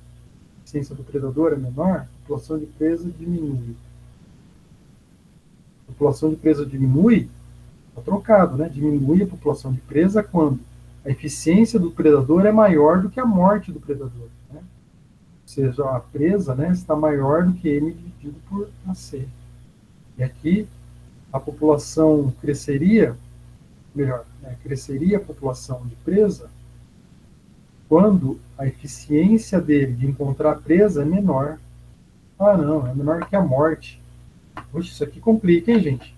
a eficiência do predador é menor, a população de presa diminui. A população de presa diminui, está trocado, né? Diminui a população de presa quando a eficiência do predador é maior do que a morte do predador, né? Ou seja, a presa, né, está maior do que M dividido por AC. E aqui a população cresceria, melhor, né, cresceria a população de presa quando a eficiência dele de encontrar a presa é menor. Ah, não, é menor que a morte. Puxa, isso aqui complica, hein, gente?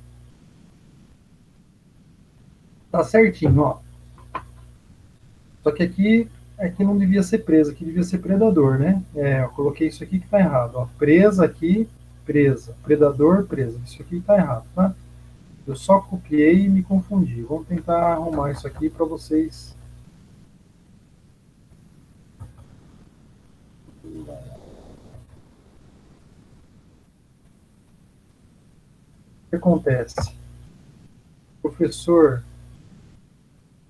Tá certinho, ó. Só que aqui não devia ser presa, aqui devia ser predador, né? Eu coloquei isso aqui que tá errado, ó. Presa aqui, presa. Predador, presa. Isso aqui tá errado, tá? Eu só copiei e me confundi. Vamos tentar arrumar isso aqui para vocês. O que acontece? O professor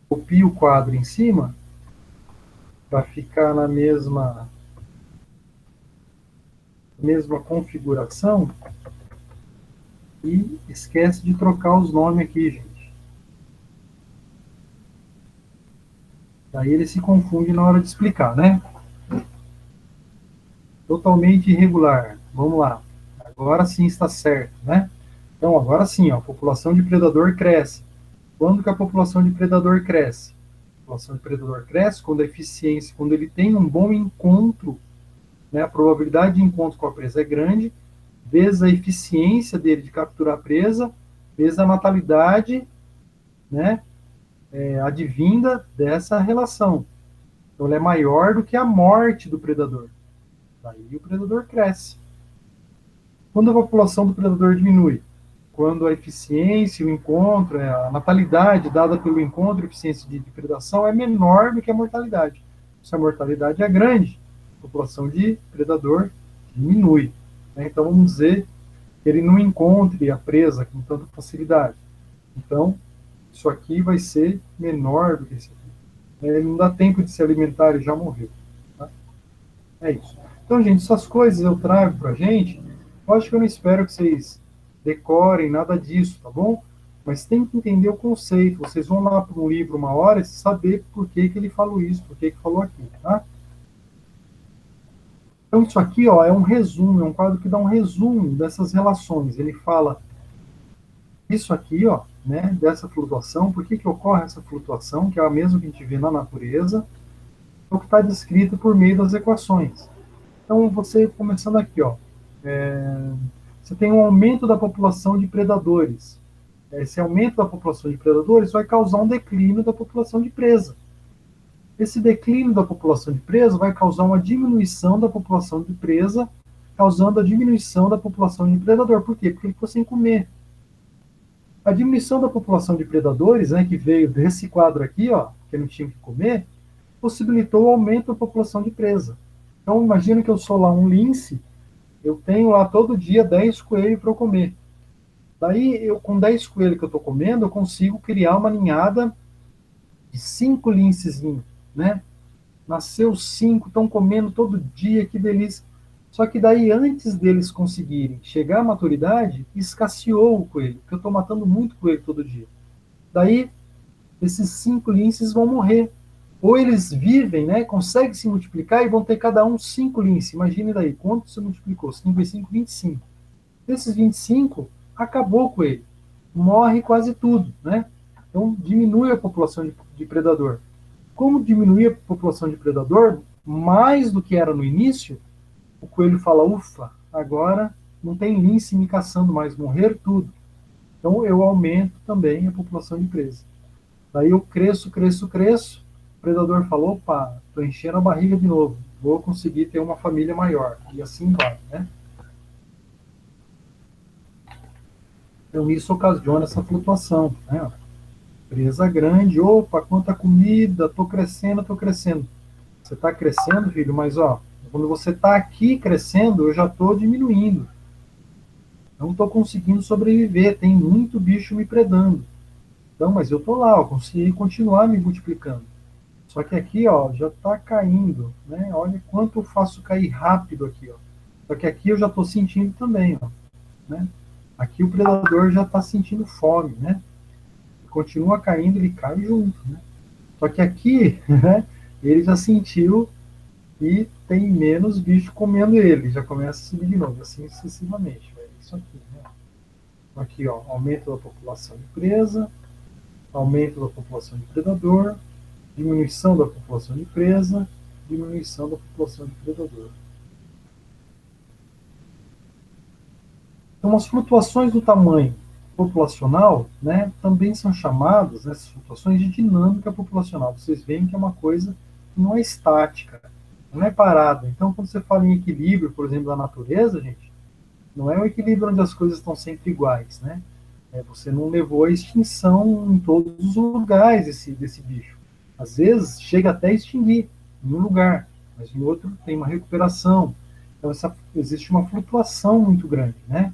copia o quadro em cima para ficar na mesma configuração, E esquece de trocar os nomes aqui, gente. Daí ele se confunde na hora de explicar, né? Totalmente irregular. Vamos lá. Agora sim está certo, né? Então, agora sim, ó, a população de predador cresce. Quando que a população de predador cresce? A população de predador cresce quando a eficiência, quando ele tem um bom encontro, né, a probabilidade de encontro com a presa é grande, vezes a eficiência dele de capturar a presa, vezes a natalidade, né, advinda dessa relação. Então, ela é maior do que a morte do predador. Daí o predador cresce. Quando a população do predador diminui? Quando a eficiência, o encontro, a natalidade dada pelo encontro e eficiência de predação é menor do que a mortalidade. Se a mortalidade é grande, a população de predador diminui. Então, vamos dizer que ele não encontre a presa com tanta facilidade. Então, isso aqui vai ser menor do que esse aqui. Ele não dá tempo de se alimentar, ele já morreu. Tá? É isso. Então, gente, essas coisas eu trago para a gente. Lógico que eu não espero que vocês decorem nada disso, tá bom? Mas tem que entender o conceito. Vocês vão lá para um livro uma hora e saber por que, que ele falou isso, por que, que falou aquilo, tá? Então, isso aqui, ó, é um resumo, é um quadro que dá um resumo dessas relações. Ele fala isso aqui, ó, né, dessa flutuação, por que, que ocorre essa flutuação, que é a mesma que a gente vê na natureza, é o que está descrito por meio das equações. Então, você, começando aqui, ó, você tem um aumento da população de predadores. Esse aumento da população de predadores vai causar um declínio da população de presa. Esse declínio da população de presa vai causar uma diminuição da população de presa, causando a diminuição da população de predador. Por quê? Porque ele ficou sem comer. A diminuição da população de predadores, né, que veio desse quadro aqui, ó, que não tinha que comer, possibilitou o aumento da população de presa. Então, imagina que eu sou lá um lince, eu tenho lá todo dia 10 coelhos para eu comer. Daí, com 10 coelhos que eu estou comendo, eu consigo criar uma ninhada de 5 lincezinhos, né? Nasceu 5, estão comendo todo dia, que delícia. Só que daí, antes deles conseguirem chegar à maturidade, escasseou o coelho, porque eu estou matando muito coelho todo dia. Daí, esses 5 linces vão morrer. Ou eles vivem, né, conseguem se multiplicar e vão ter cada um 5 linces. Imagine daí, quanto se multiplicou? 5 vezes 5, 25. Desses 25, acabou o coelho. Morre quase tudo, né? Então, diminui a população de predador. Como diminui a população de predador, mais do que era no início, o coelho fala, ufa, agora não tem lince me caçando mais, morrer tudo. Então, eu aumento também a população de presa. Daí eu cresço, cresço, cresço. O predador falou, opa, estou enchendo a barriga de novo. Vou conseguir ter uma família maior. E assim vai, né? Então isso ocasiona essa flutuação, né? Presa grande, opa, quanta comida, estou crescendo, estou crescendo. Você está crescendo, filho, mas ó, quando você está aqui crescendo, eu já estou diminuindo. Não estou conseguindo sobreviver, tem muito bicho me predando. Então, mas eu estou lá, eu consegui continuar me multiplicando. Só que aqui, ó, já está caindo, né? Olha quanto eu faço cair rápido aqui, ó. Só que aqui eu já estou sentindo também, ó, né? Aqui o predador já está sentindo fome, né? Continua caindo, ele cai junto, né? Só que aqui, né, ele já sentiu e tem menos bicho comendo ele, já começa a subir de novo, assim sucessivamente. É isso aqui, né? Aqui, ó, aumento da população de presa, aumento da população de predador, diminuição da população de presa, diminuição da população de predador. Então, as flutuações do tamanho populacional, né, também são chamadas, né, essas flutuações, de dinâmica populacional. Vocês veem que é uma coisa que não é estática, não é parada. Então, quando você fala em equilíbrio, por exemplo, da natureza, gente, não é um equilíbrio onde as coisas estão sempre iguais, né? Você não levou à extinção em todos os lugares desse bicho. Às vezes, chega até a extinguir em um lugar, mas em outro tem uma recuperação. Então, existe uma flutuação muito grande, né,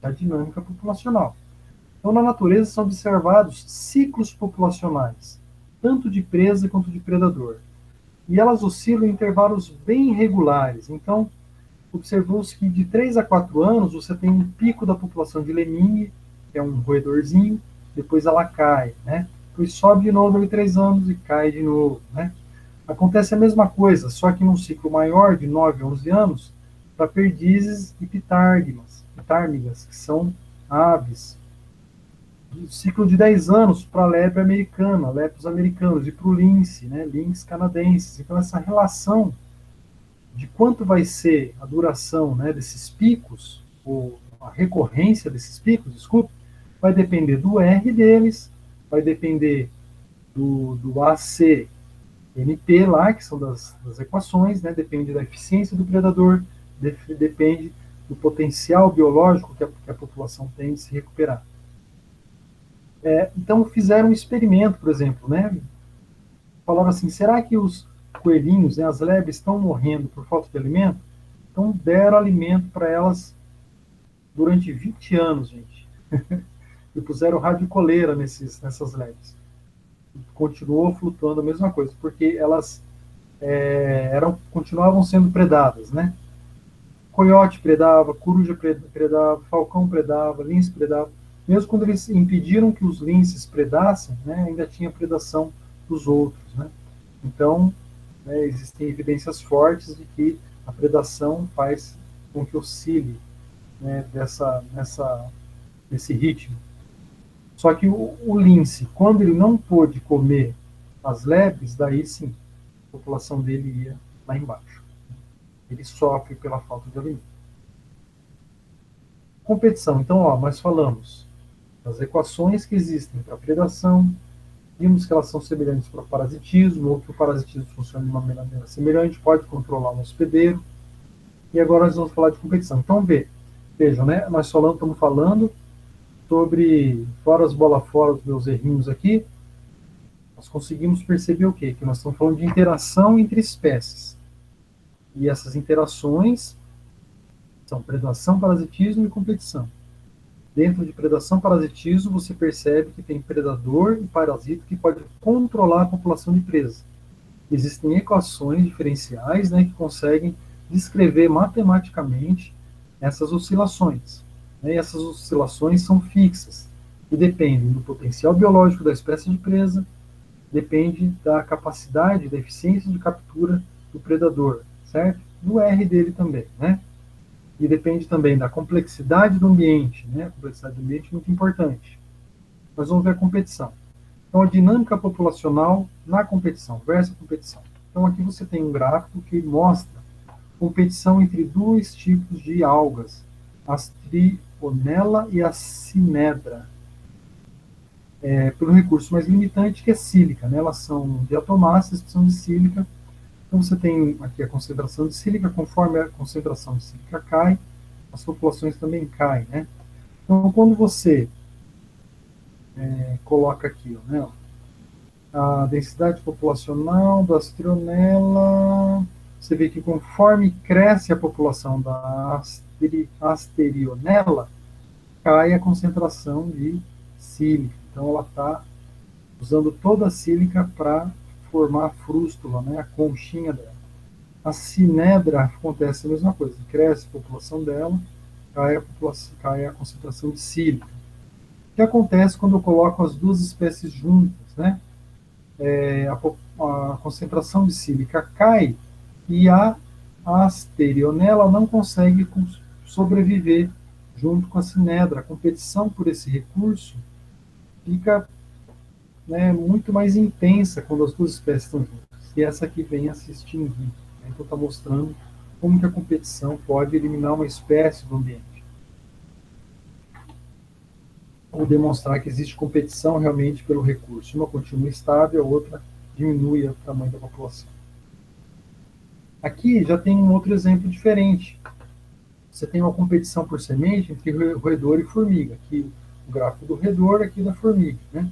da dinâmica populacional. Então, na natureza são observados ciclos populacionais, tanto de presa quanto de predador. E elas oscilam em intervalos bem regulares. Então, observou-se que de 3 a 4 anos você tem um pico da população de lemming, que é um roedorzinho, depois ela cai, né? Depois sobe de novo em 3 anos e cai de novo, né? Acontece a mesma coisa, só que num ciclo maior, de 9 a 11 anos, para perdizes e pitármigas, que são aves. Um ciclo de 10 anos para a lebre americana, lepros americanos, e para o lince, né, linces canadenses. Então, essa relação de quanto vai ser a duração, né, desses picos, ou a recorrência desses picos, desculpe, vai depender do R deles, vai depender do ACNP lá, que são das equações, né, depende da eficiência do predador, depende do potencial biológico que a população tem de se recuperar. Então fizeram um experimento, por exemplo, né? Falaram assim, será que os coelhinhos, né, as lebres estão morrendo por falta de alimento? Então deram alimento para elas durante 20 anos, gente. E puseram radiocoleira nessas lebres. Continuou flutuando a mesma coisa, porque elas continuavam sendo predadas, né? Coiote predava, coruja predava, falcão predava, lince predava. Mesmo quando eles impediram que os linces predassem, né, ainda tinha predação dos outros, né? Então, né, existem evidências fortes de que a predação faz com que oscile, né, nesse ritmo. Só que o lince, quando ele não pôde comer as lebres, daí sim, a população dele ia lá embaixo. Ele sofre pela falta de alimento. Competição. Então, nós falamos das equações que existem para predação, vimos que elas são semelhantes para o parasitismo, ou que o parasitismo funciona de uma maneira semelhante, pode controlar um hospedeiro. E agora nós vamos falar de competição. Então, vejam, né? Nós estamos falando sobre, fora as bolas fora, os meus errinhos aqui, nós conseguimos perceber o quê? Que nós estamos falando de interação entre espécies. E essas interações são predação, parasitismo e competição. Dentro de predação e parasitismo, você percebe que tem predador e parasita que pode controlar a população de presa. Existem equações diferenciais, né, que conseguem descrever matematicamente essas oscilações. Né, e essas oscilações são fixas e dependem do potencial biológico da espécie de presa, depende da capacidade, da eficiência de captura do predador, certo? Do R dele também, né? E depende também da complexidade do ambiente, né? A complexidade do ambiente é muito importante. Nós vamos ver a competição. Então, a dinâmica populacional na competição, versus competição. Então, aqui você tem um gráfico que mostra competição entre dois tipos de algas, a Trionella e a Synedra, pelo recurso mais limitante, que é sílica, né? Elas são diatomáceas, que são de sílica. Então, você tem aqui a concentração de sílica, conforme a concentração de sílica cai, as populações também caem, né? Então, quando você coloca aqui, né, a densidade populacional da Trionella, você vê que conforme cresce a população da Asterionella, cai a concentração de sílica. Então, ela está usando toda a sílica para formar a frústula, né, a conchinha dela. A Synedra acontece a mesma coisa, cresce a população dela, cai a concentração de sílica. O que acontece quando eu coloco as duas espécies juntas, né? A concentração de sílica cai e a Asterionella não consegue sobreviver junto com a Synedra. A competição por esse recurso fica, né, muito mais intensa quando as duas espécies estão juntas. E essa aqui vem a se extinguir. Né? Então está mostrando como que a competição pode eliminar uma espécie do ambiente. Ou demonstrar que existe competição realmente pelo recurso. Uma continua estável, a outra diminui o tamanho da população. Aqui já tem um outro exemplo diferente. Você tem uma competição por semente entre roedor e formiga. Aqui o gráfico do roedor, aqui da formiga, né?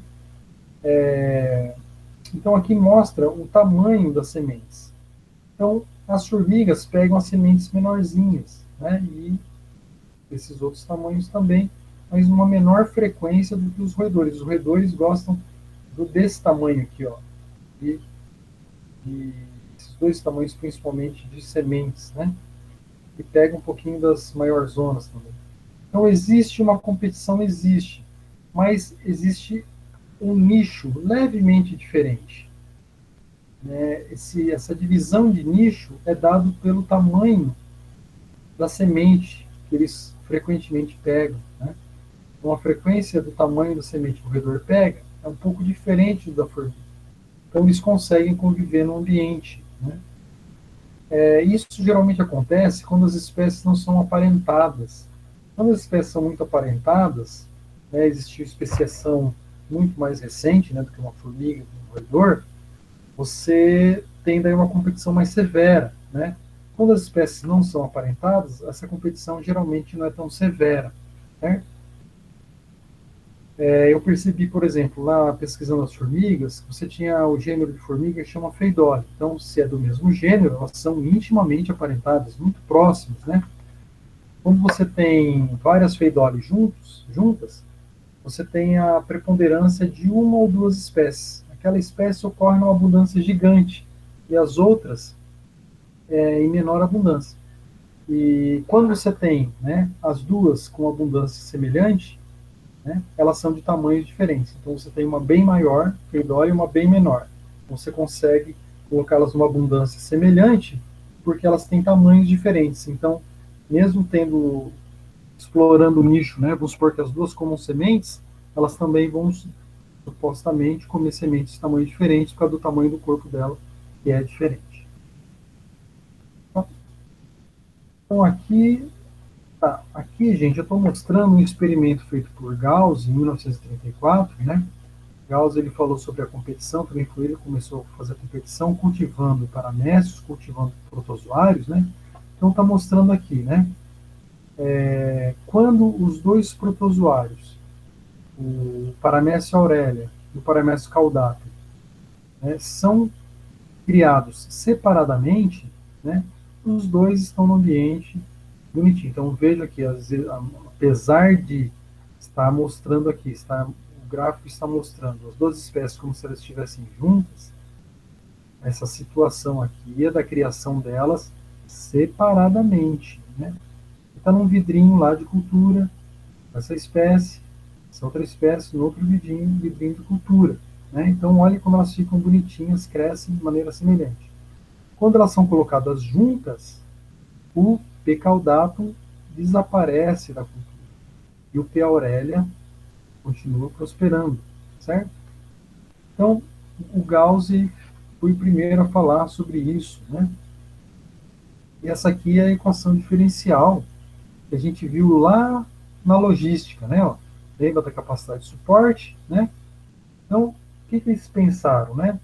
Então aqui mostra o tamanho das sementes. Então as formigas pegam as sementes menorzinhas, né? E esses outros tamanhos também, mas uma menor frequência do que os roedores. Os roedores gostam desse tamanho aqui, ó, esses dois tamanhos principalmente de sementes, né? e pega um pouquinho das maiores zonas também. Então existe uma competição, existe, mas existe um nicho levemente diferente. Essa divisão de nicho é dado pelo tamanho da semente que eles frequentemente pegam. Né? Então, a frequência do tamanho da semente que o roedor pega é um pouco diferente da formiga. Então, eles conseguem conviver no ambiente. Né? Isso geralmente acontece quando as espécies não são aparentadas. Quando as espécies são muito aparentadas, né, existe uma especiação muito mais recente, né, do que uma formiga, um roedor, você tem daí uma competição mais severa, né? Quando as espécies não são aparentadas, essa competição geralmente não é tão severa, né? Eu percebi, por exemplo, lá pesquisando as formigas, você tinha o gênero de formiga que chama Pheidole. Então, se é do mesmo gênero, elas são intimamente aparentadas, muito próximas, né? Quando você tem várias Pheidole juntas, você tem a preponderância de uma ou duas espécies. Aquela espécie ocorre numa abundância gigante e as outras em menor abundância. E quando você tem, né, as duas com abundância semelhante, né, elas são de tamanhos diferentes. Então você tem uma bem maior, Pheidole, e uma bem menor. Então, você consegue colocá-las numa abundância semelhante porque elas têm tamanhos diferentes. Então, mesmo tendo explorando o nicho, né, vamos supor que as duas comam sementes, elas também vão supostamente comer sementes de tamanho diferente por causa do tamanho do corpo dela, que é diferente. Então aqui, gente, eu estou mostrando um experimento feito por Gauss em 1934, né? Gauss ele falou sobre a competição, também foi ele que começou a fazer a competição, cultivando paramécios, cultivando protozoários, né? Então está mostrando aqui, né? Quando os dois protozoários, o Paramécio aurelia e o Paramécio caudatum, né, são criados separadamente, né, os dois estão no ambiente bonitinho. Então veja aqui, apesar de estar mostrando aqui, o gráfico está mostrando as duas espécies como se elas estivessem juntas, essa situação aqui é da criação delas separadamente. Né? Está num vidrinho lá de cultura, essa espécie, essa outra espécie, no outro vidrinho de cultura. Né? Então, olha como elas ficam bonitinhas, crescem de maneira semelhante. Quando elas são colocadas juntas, o P. caudatum desaparece da cultura e o P. aurelia continua prosperando, certo? Então, o Gauss foi o primeiro a falar sobre isso, né? E essa aqui é a equação diferencial que a gente viu lá na logística, né? Ó, lembra da capacidade de suporte, né? Então, o que eles pensaram, né?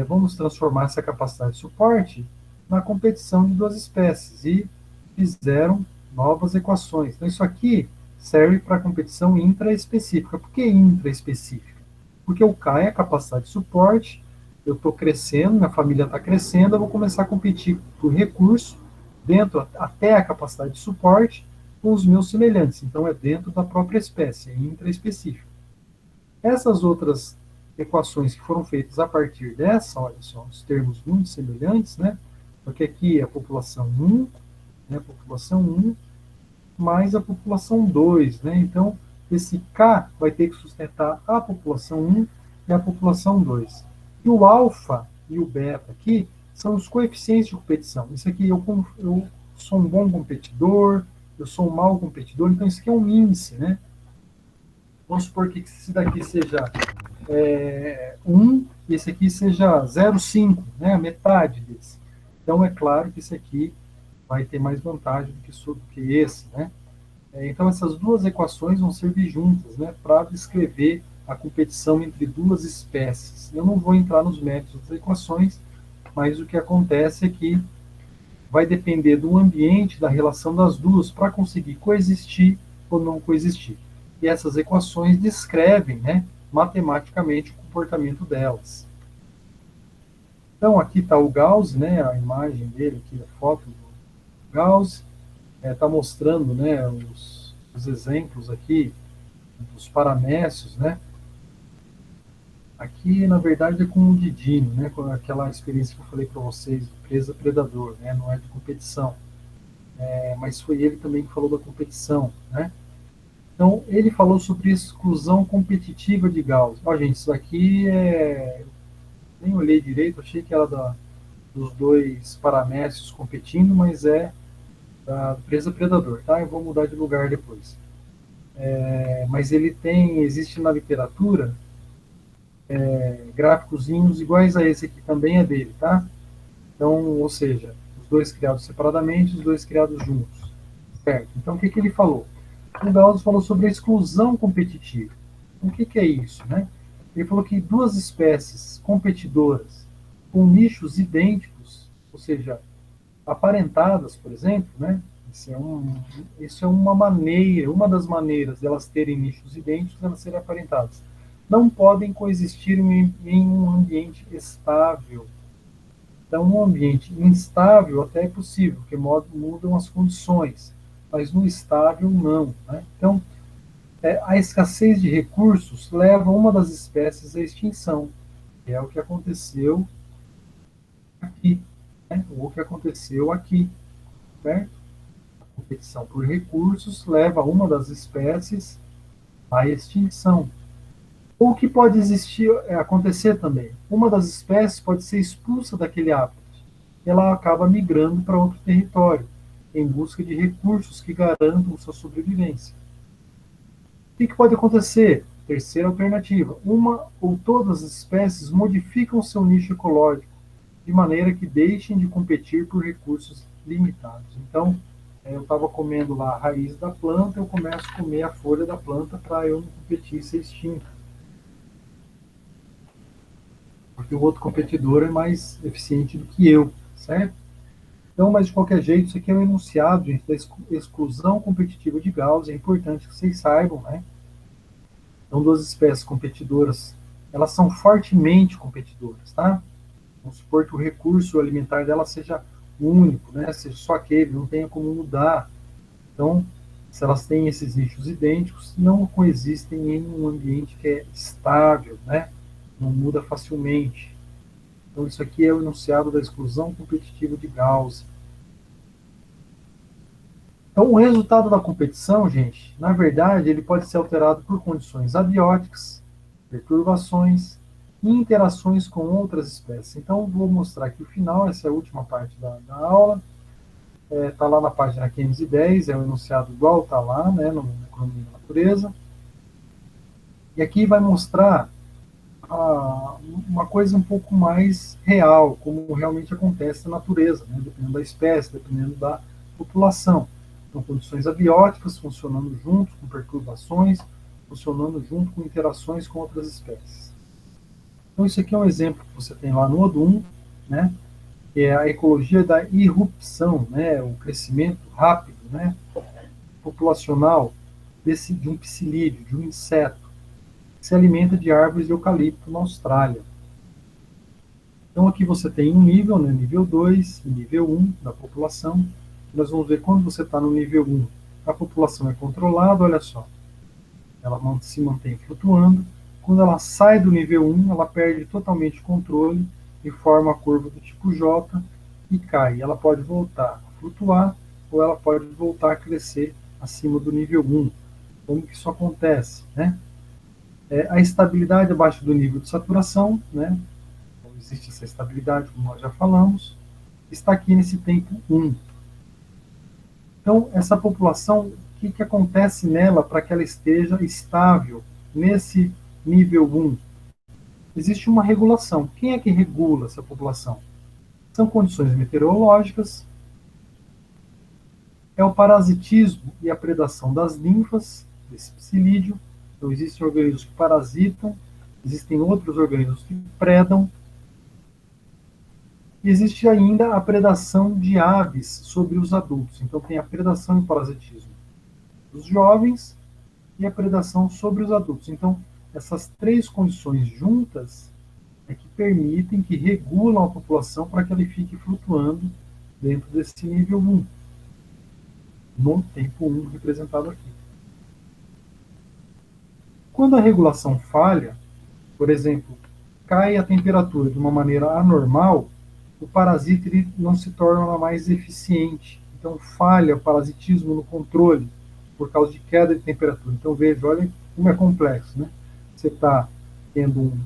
Vamos transformar essa capacidade de suporte na competição de duas espécies e fizeram novas equações. Então, isso aqui serve para competição intraespecífica. Por que intraespecífica? Porque o K é a capacidade de suporte, eu estou crescendo, minha família está crescendo, eu vou começar a competir por recurso dentro até a capacidade de suporte com os meus semelhantes. Então, é dentro da própria espécie, é intraespecífico. Essas outras equações que foram feitas a partir dessa, olha só, os termos muito semelhantes, né? Porque aqui é a população 1, né? A população 1 mais a população 2, né? Então, esse K vai ter que sustentar a população 1 e a população 2. E o alfa e o beta aqui são os coeficientes de competição. Isso aqui eu sou um bom competidor, eu sou um mau competidor, então isso aqui é um índice, né? Vamos supor que esse daqui seja 1 e esse aqui seja 0,5, né? A metade desse. Então, é claro que esse aqui vai ter mais vantagem do que esse, né? Então, essas duas equações vão servir juntas, né, para descrever a competição entre duas espécies. Eu não vou entrar nos méritos das equações, mas o que acontece é que vai depender do ambiente, da relação das duas, para conseguir coexistir ou não coexistir. E essas equações descrevem, né, matematicamente o comportamento delas. Então, aqui está o Gauss, né, a imagem dele, aqui, a foto do Gauss, está mostrando, né, os exemplos aqui dos paramécios, né? Aqui, na verdade, é com o Didino, né? Com aquela experiência que eu falei para vocês, presa predador, né? Não é de competição. mas foi ele também que falou da competição, né? Então, ele falou sobre exclusão competitiva de Gauss. Ó, gente, isso aqui nem olhei direito, achei que era dos dois paramécios competindo, mas é da presa predador, tá? Eu vou mudar de lugar depois. Mas existe na literatura gráficozinhos iguais a esse aqui, também é dele, tá? Então, ou seja, os dois criados separadamente, os dois criados juntos. Certo? Então, o que, que ele falou? O Gauss falou sobre a exclusão competitiva. O que, que é isso, né? Ele falou que duas espécies competidoras com nichos idênticos, ou seja, aparentadas, por exemplo, né? Isso é uma maneira, uma das maneiras delas terem nichos idênticos, elas serem aparentadas. Não podem coexistir em um ambiente estável. Então, um ambiente instável até é possível, porque mudam as condições, mas no estável não, né? Então, a escassez de recursos leva uma das espécies à extinção, que é o que aconteceu aqui, né? O que aconteceu aqui, certo? A competição por recursos leva uma das espécies à extinção. Ou o que pode acontecer também? Uma das espécies pode ser expulsa daquele hábitat. Ela acaba migrando para outro território, em busca de recursos que garantam sua sobrevivência. O que pode acontecer? Terceira alternativa: uma ou todas as espécies modificam seu nicho ecológico, de maneira que deixem de competir por recursos limitados. Então, eu estava comendo lá a raiz da planta, eu começo a comer a folha da planta para eu não competir e ser extinto. Porque o outro competidor é mais eficiente do que eu, certo? Então, mas de qualquer jeito, isso aqui é um enunciado, gente, da exclusão competitiva de Gauss, é importante que vocês saibam, né? Então, duas espécies competidoras, elas são fortemente competidoras, tá? Vamos supor que o recurso alimentar dela seja único, né? Seja só aquele, não tenha como mudar. Então, se elas têm esses nichos idênticos, não coexistem em um ambiente que é estável, né? Não muda facilmente. Então, isso aqui é o enunciado da exclusão competitiva de Gauss. Então, o resultado da competição, gente, na verdade, ele pode ser alterado por condições abióticas, perturbações e interações com outras espécies. Então, vou mostrar aqui o final, essa é a última parte da aula. Está lá na página 510, é o enunciado igual está lá, né, no Economia da Natureza. E aqui vai mostrar uma coisa um pouco mais real, como realmente acontece na natureza, né, dependendo da espécie, dependendo da população. Então, condições abióticas funcionando juntos com perturbações, funcionando junto com interações com outras espécies. Então, isso aqui é um exemplo que você tem lá no Odum, né, que é a ecologia da irrupção, né, o crescimento rápido, né, populacional de um psilídeo, de um inseto, que se alimenta de árvores de eucalipto na Austrália. Então, aqui você tem um nível, né, nível 2 e nível 1 da população. Nós vamos ver quando você está no nível 1, a população é controlada, olha só, ela se mantém flutuando. Quando ela sai do nível 1, ela perde totalmente o controle e forma a curva do tipo J e cai. Ela pode voltar a flutuar ou ela pode voltar a crescer acima do nível 1. Como que isso acontece, né? A estabilidade abaixo do nível de saturação, né? Então, existe essa estabilidade, como nós já falamos, está aqui nesse tempo 1. Então, essa população, o que acontece nela para que ela esteja estável nesse nível 1? Existe uma regulação. Quem é que regula essa população? São condições meteorológicas, é o parasitismo e a predação das ninfas desse psilídeo. Então, existem organismos que parasitam, existem outros organismos que predam. E existe ainda a predação de aves sobre os adultos. Então, tem a predação e o parasitismo dos jovens e a predação sobre os adultos. Então, essas três condições juntas é que permitem, que regulam a população para que ela fique flutuando dentro desse nível 1, no tempo 1 representado aqui. Quando a regulação falha, por exemplo, cai a temperatura de uma maneira anormal, o parasita ele não se torna mais eficiente. Então, Então, falha, parasitismo no controle, por causa de queda de temperatura. Então, veja, olha como é complexo, né? Você está tendo um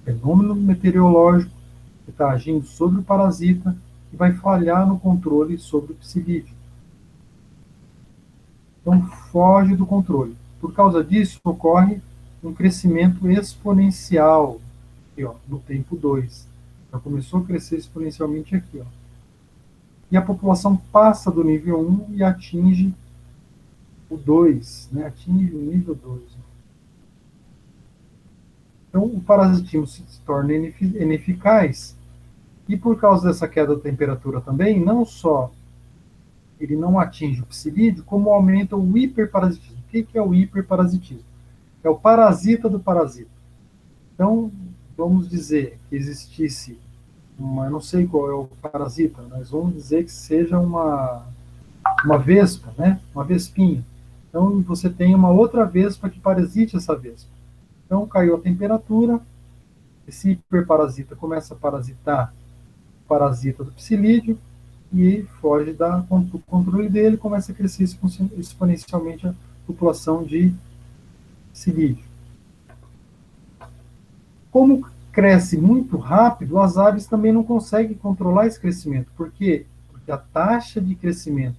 fenômeno meteorológico que está agindo sobre o parasita e vai falhar no controle sobre o psilídeo. Então, foge do controle. Por causa disso, ocorre um crescimento exponencial aqui, ó, no tempo 2. Já começou a crescer exponencialmente aqui. Ó. E a população passa do nível 1 e atinge o 2, né? Atinge o nível 2. Então, o parasitismo se torna ineficaz e, por causa dessa queda da temperatura também, não só ele não atinge o psilídeo, como aumenta o hiperparasitismo. O que é o hiperparasitismo? É o parasita do parasita. Então, vamos dizer que existisse eu não sei qual é o parasita, mas vamos dizer que seja uma vespa, né? Uma vespinha. Então, você tem uma outra vespa que parasite essa vespa. Então, caiu a temperatura, esse hiperparasita começa a parasitar o parasita do psilídeo e foge do controle dele, começa a crescer exponencialmente a população de psilídeo. Como cresce muito rápido, as aves também não conseguem controlar esse crescimento. Por quê? Porque a taxa de crescimento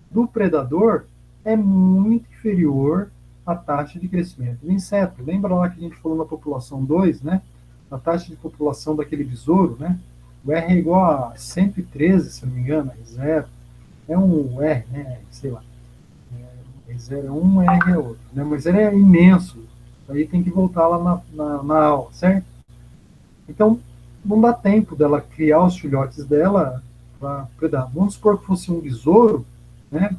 do predador é muito inferior à taxa de crescimento do inseto. Lembra lá que a gente falou na população 2, né? A taxa de população daquele besouro, né? O R é igual a 113, se não me engano, é zero. É um R, né? Sei lá. R0 é um, R é outro. Né? Mas ele é imenso. Aí tem que voltar lá na aula, certo? Então, não dá tempo dela criar os filhotes dela para predar. Vamos supor que fosse um besouro, né?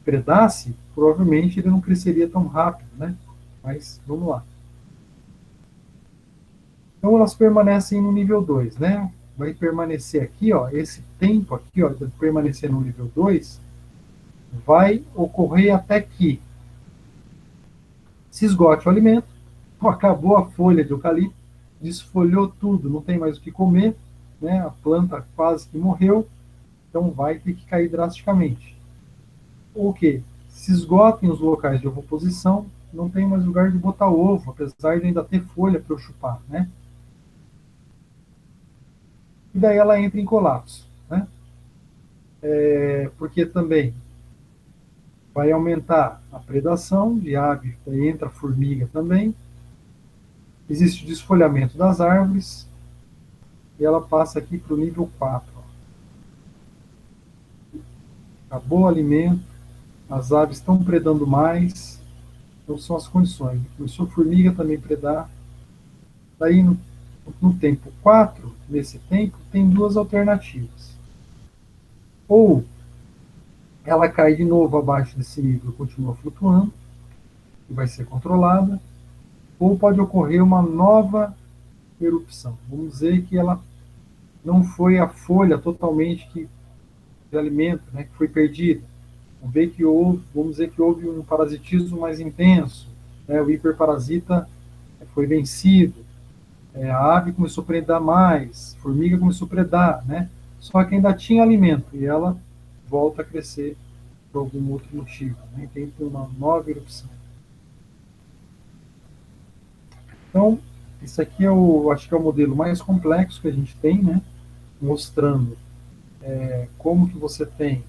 Predasse, provavelmente ele não cresceria tão rápido, né? Mas vamos lá. Então elas permanecem no nível 2, né? Vai permanecer aqui, ó, esse tempo aqui, ó, de permanecer no nível 2, vai ocorrer até que se esgote o alimento, acabou a folha de eucalipto, desfolhou tudo, não tem mais o que comer, né? A planta quase que morreu, então vai ter que cair drasticamente. O que? Se esgotem os locais de ovoposição, não tem mais lugar de botar ovo, apesar de ainda ter folha para eu chupar, né? E daí ela entra em colapso, né? Porque também vai aumentar a predação de ave, daí entra a formiga também, existe o desfolhamento das árvores, e ela passa aqui para o nível 4. Ó. Acabou o alimento, as aves estão predando mais, então são as condições. Começou a formiga também a predar. Daí no tempo 4, nesse tempo, tem duas alternativas. Ou ela cai de novo abaixo desse nível e continua flutuando, e vai ser controlada, ou pode ocorrer uma nova erupção. Vamos dizer que ela não foi a folha totalmente de alimento, né, que foi perdida. Vamos dizer que houve um parasitismo mais intenso, né, o hiperparasita foi vencido, a ave começou a predar mais, a formiga começou a predar, né, só que ainda tinha alimento e ela volta a crescer por algum outro motivo, né, tem uma nova erupção. Então, isso aqui acho que é o modelo mais complexo que a gente tem, né, mostrando como que você tem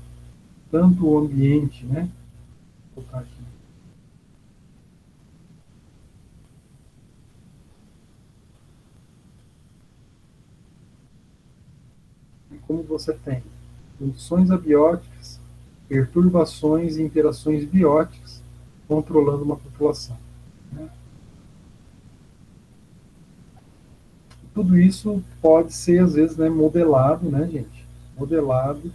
tanto o ambiente, né, vou colocar aqui, como você tem condições abióticas, perturbações e interações bióticas controlando uma população. Né? Tudo isso pode ser, às vezes, né, modelado, né, gente? Modelado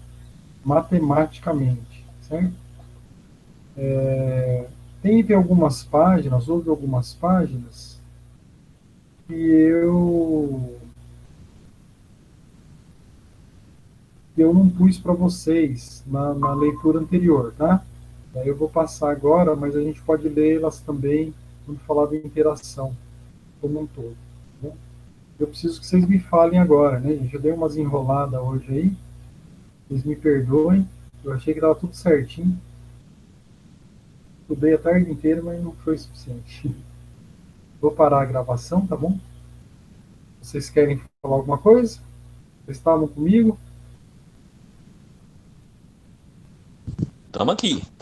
matematicamente, certo? Houve algumas páginas que eu não pus para vocês na leitura anterior, tá? Daí eu vou passar agora, mas a gente pode lê-las também quando falar de interação como um todo. Né? Eu preciso que vocês me falem agora, né? Eu já dei umas enroladas hoje aí, vocês me perdoem, Eu achei que estava tudo certinho. Estudei a tarde inteira, mas não foi suficiente. Vou parar a gravação, tá bom? Vocês querem falar alguma coisa? Vocês estavam comigo? Tamo aqui.